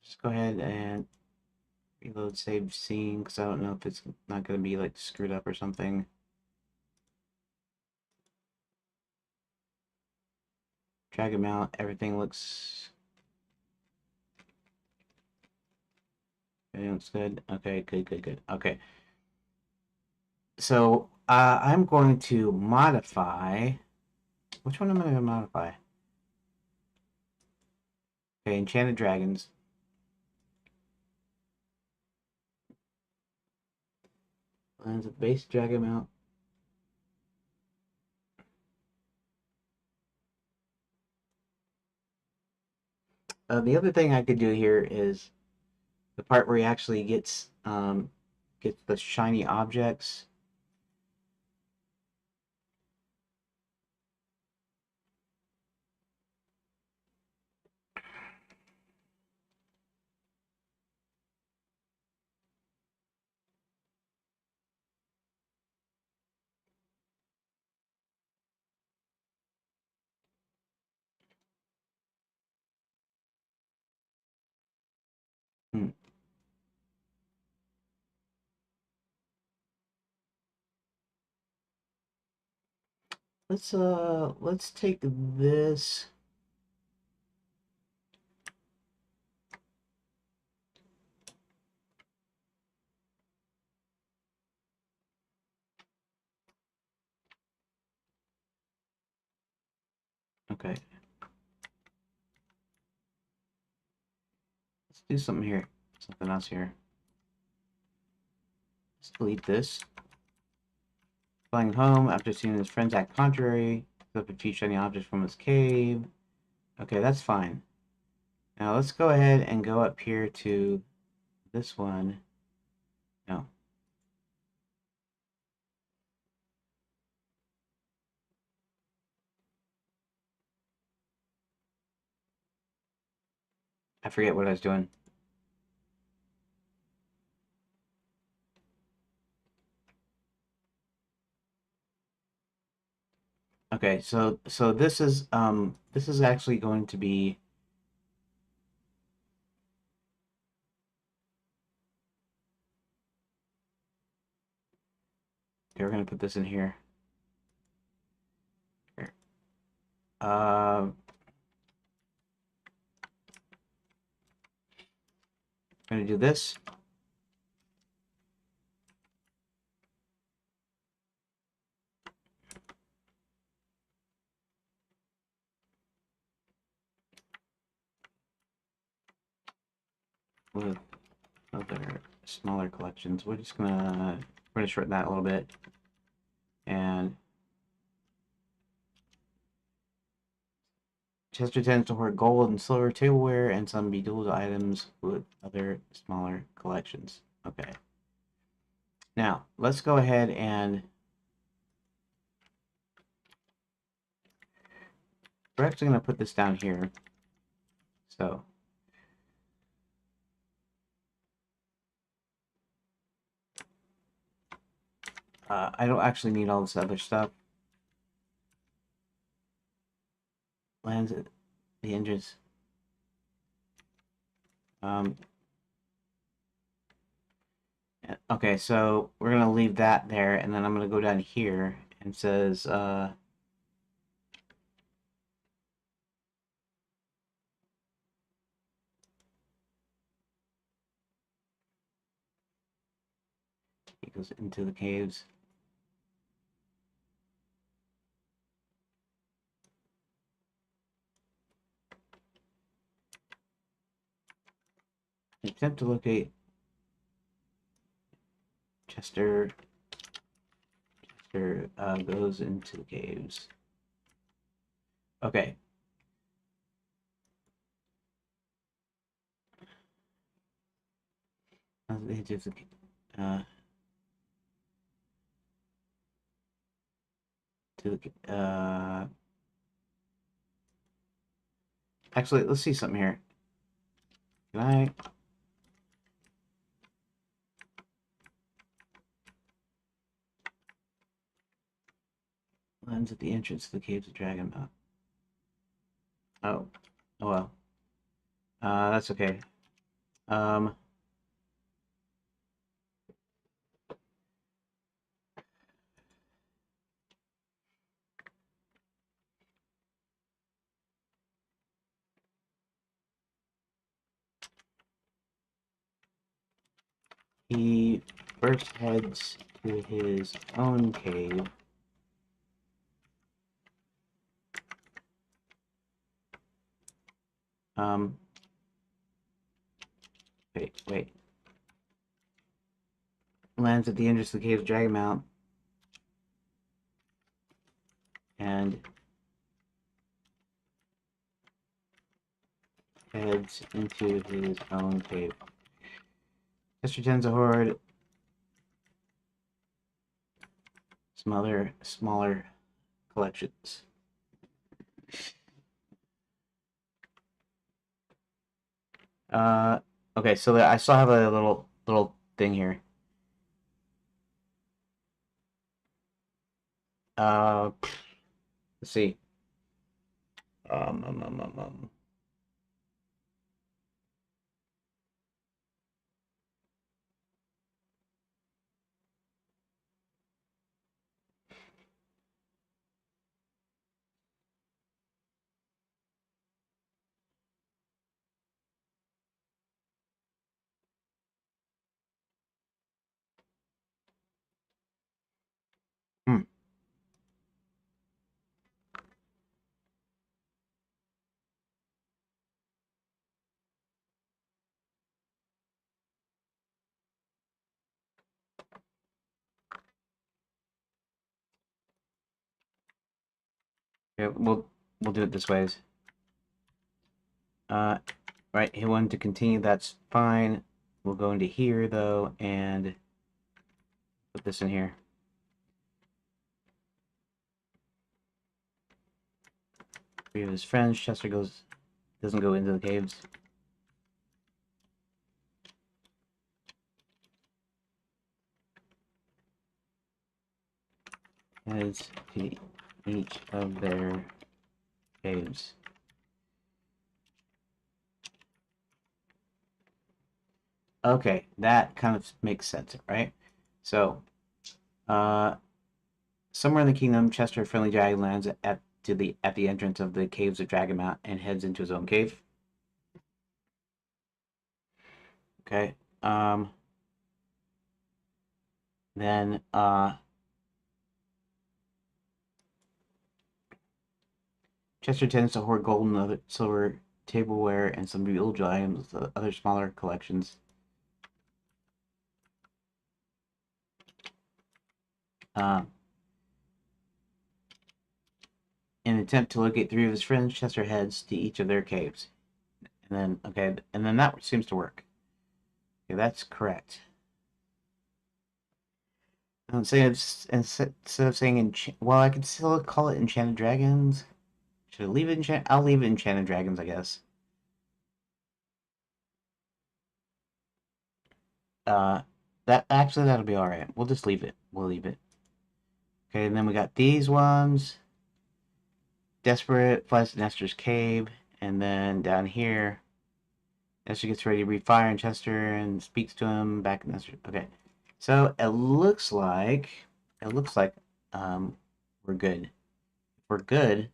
Just go ahead and reload save scene because I don't know if it's not gonna be like screwed up or something. Drag them out. Everything looks good. Okay, good. Okay. So I'm going to modify. Which one am I going to modify? Okay, Enchanted Dragons. Lands at base, drag them out. The other thing I could do here is the part where he actually gets the shiny objects. Hmm. Let's take this. Okay. Let's do something here. Something else here. Let's delete this. Flying home after seeing his friends act contrary. Flip a few shiny objects from his cave. Okay, that's fine. Now let's go ahead and go up here to this one. No. I forget what I was doing. Okay, so this is actually going to be, okay, we're gonna put this in here. Here. I'm gonna do this. With other smaller collections. We're gonna shorten that a little bit. And Chester tends to hoard gold and silver tableware and some bejeweled items with other smaller collections. Okay. Now, let's go ahead and we're actually going to put this down here. So, I don't actually need all this other stuff. Lands at the engines. Um, okay, so we're going to leave that there, and then I'm going to go down here and says, he goes into the caves. Attempt to locate Chester. Chester goes into the caves. Okay. Uh, to the Actually, let's see something here. Can I? Lands at the entrance to the caves of Dragon Mount. Oh. Oh well. That's okay. Um, he first heads to his own cave. Um, wait. Lands at the entrance of the caves of Dragon Mount. And heads into his own cave. Chester tends to hoard some other smaller collections. Uh, okay, so I still have a little thing here. Let's see. Um, um, um, um, um. Hmm. Yeah, we'll do it this way. Uh, right. He wanted to continue. That's fine. We'll go into here though and put this in here. Three of his friends. Chester doesn't go into the caves. Heads to each of their caves. Okay, that kind of makes sense, right? So, uh, somewhere in the kingdom, Chester Friendly Dragon lands at the entrance of the caves of Dragonmount and heads into his own cave. Okay. Um, then Chester tends to hoard gold and other silver tableware and some jeweled items, other smaller collections. Uh, in an attempt to locate three of his friends, Chester heads to each of their caves. And then that seems to work. Okay, that's correct. Instead of saying well, I could still call it Enchanted Dragons. Should I leave it I'll leave it Enchanted Dragons, I guess. Uh, that'll be all right. We'll just leave it. We'll leave it. Okay, and then we got these ones. Desperate flies to Nestor's cave, and then down here, Nestor gets ready to breathe fire in Chester and speaks to him back in Nestor. Okay, so it looks like we're good. If we're good,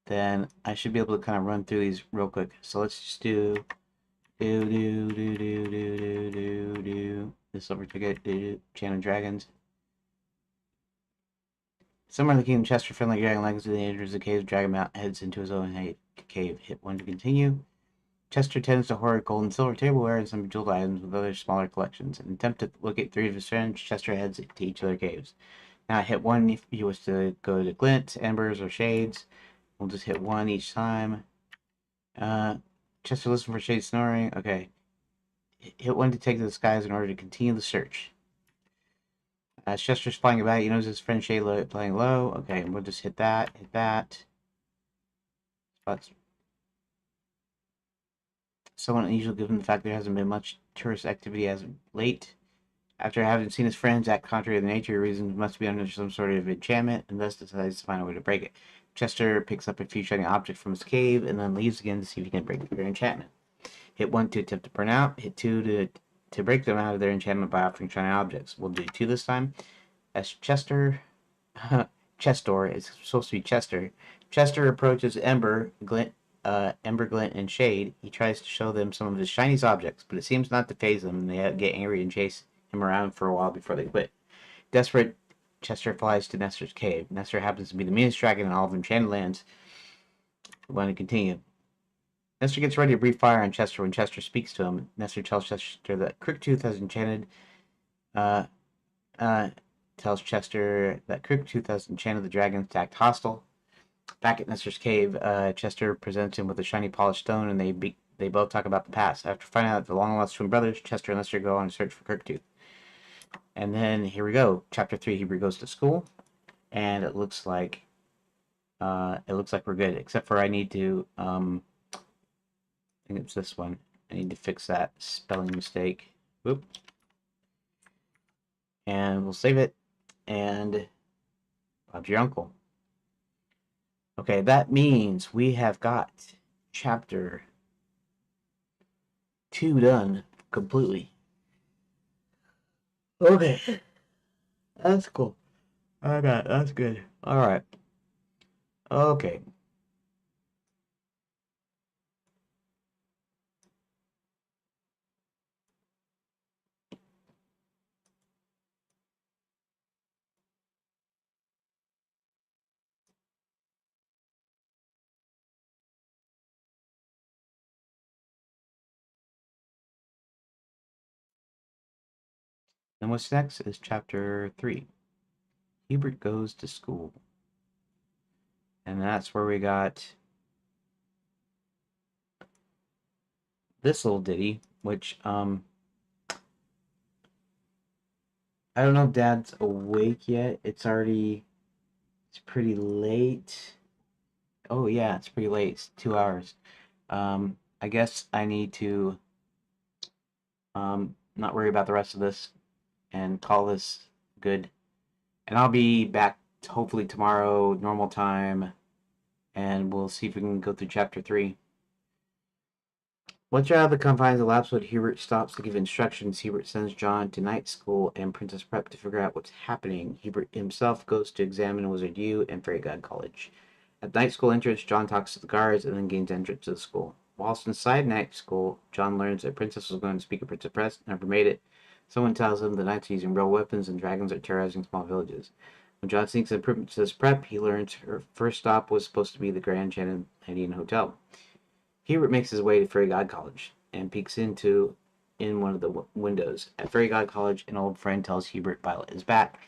then I should be able to kind of run through these real quick. So let's just do the silver ticket, Chain of Dragons. Somewhere in the kingdom, Chester Friendly Dragon Legacy enters the cave. Dragon Mount heads into his own cave. Hit one to continue. Chester tends to hoard gold and silver tableware and some jeweled items with other smaller collections. In an attempt to locate three of his friends, Chester heads to each of their caves. Now hit one if he was to go to Glint, Embers, or Shades. We'll just hit one each time. Chester listen for Shades snoring. Okay. Hit one to take to the skies in order to continue the search. As Chester's flying about, he knows his friend Shay playing low. Okay, we'll just hit that, But somewhat unusual given the fact there hasn't been much tourist activity as of late. After having seen his friends act contrary to nature, he reasons must be under some sort of enchantment, and thus decides to find a way to break it. Chester picks up a few shiny objects from his cave, and then leaves again to see if he can break their enchantment. Hit 1 to attempt to burn out, hit 2 to break them out of their enchantment by offering shiny objects. We'll do 2 this time. As Chester Chestor, it's supposed to be Chester. Chester approaches Ember, Glint, and Shade. He tries to show them some of his shiniest objects, but it seems not to faze them, and they get angry and chase him around for a while before they quit. Desperate, Chester flies to Nestor's cave. Nestor happens to be the meanest dragon in all of Enchanted Lands. We want to continue. Nestor gets ready to breathe fire on Chester when Chester speaks to him. Nestor tells Chester that Crooktooth has enchanted uh, tells Chester that Crooktooth has enchanted the dragons to act hostile. Back at Nestor's cave, Chester presents him with a shiny polished stone, and they both talk about the past. After finding out the long-lost twin brothers, Chester and Nestor go on a search for Crooktooth. And then here we go, Chapter 3. Hubert goes to school, and it looks like we're good, except for I need to I think it's this one. I need to fix that spelling mistake. Whoop. And we'll save it, and Bob's your uncle. Okay, that means we have got chapter 2 done completely. Okay, that's cool. That's good. All right. Okay. And what's next is chapter 3. Hubert goes to school. And that's where we got this little ditty, which I don't know if Dad's awake yet. It's pretty late. Oh yeah, it's pretty late. It's 2 hours. I guess I need to not worry about the rest of this and call this good. And I'll be back hopefully tomorrow, normal time, and we'll see if we can go through chapter 3. Once you're out of the confines of Lapswood, Hubert stops to give instructions. Hubert sends John to night school and Princess Prep to figure out what's happening. Hubert himself goes to examine Wizard U and Fairy God College. At night school entrance, John talks to the guards and then gains entrance to the school. Whilst inside night school, John learns that Princess was going to speak at Princess Prep, never made it. Someone tells him the knights are using real weapons and dragons are terrorizing small villages. When John sneaks into Princess Prep, he learns her first stop was supposed to be the Grand Enchanted Hotel. Hubert makes his way to Fairy God College and peeks in one of the windows. At Fairy God College, an old friend tells Hubert Violet is back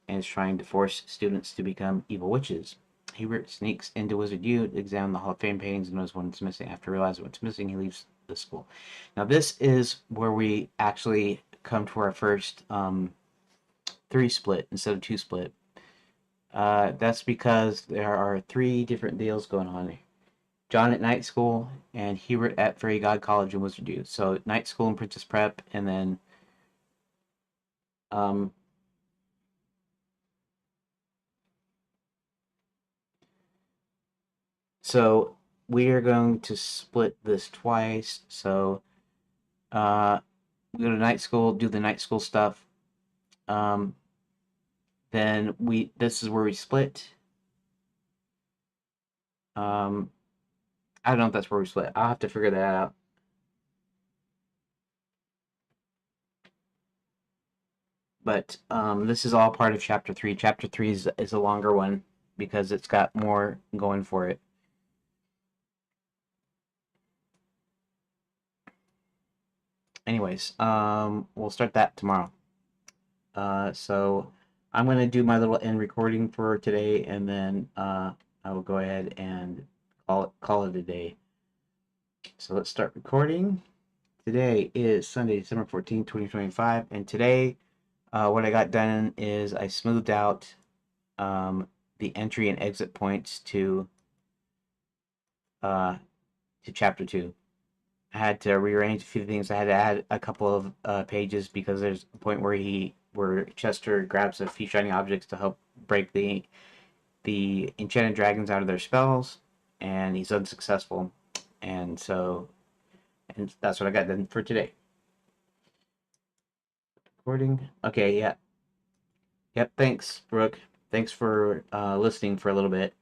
and is trying to force students to become evil witches. Hubert sneaks into Wizard U to examine the Hall of Fame paintings and knows what's missing. After realizing what's missing, he leaves the school. Now, this is where we actually come to our first 3 split instead of 2 split. That's because there are 3 different deals going on. John at night school and Hubert at Fairy God College in Wizard U. So night school and Princess Prep, and then so we are going to split this twice. So we go to night school, do the night school stuff. Then this is where we split. I don't know if that's where we split. I'll have to figure that out. But this is all part of chapter 3. Chapter 3 is a longer one because it's got more going for it. Anyways, we'll start that tomorrow. So I'm gonna do my little end recording for today, and then I will go ahead and call it a day. So let's start recording. Today is Sunday, December 14th, 2025, and today what I got done is I smoothed out the entry and exit points to to chapter 2. I had to rearrange a few things. I had to add a couple of pages because there's a point where Chester grabs a few shiny objects to help break the enchanted dragons out of their spells, and he's unsuccessful. And so, and that's what I got done for today. Recording. Okay, yeah. Yep, thanks, Brooke. Thanks for listening for a little bit.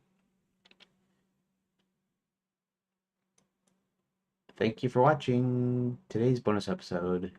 Thank you for watching today's bonus episode.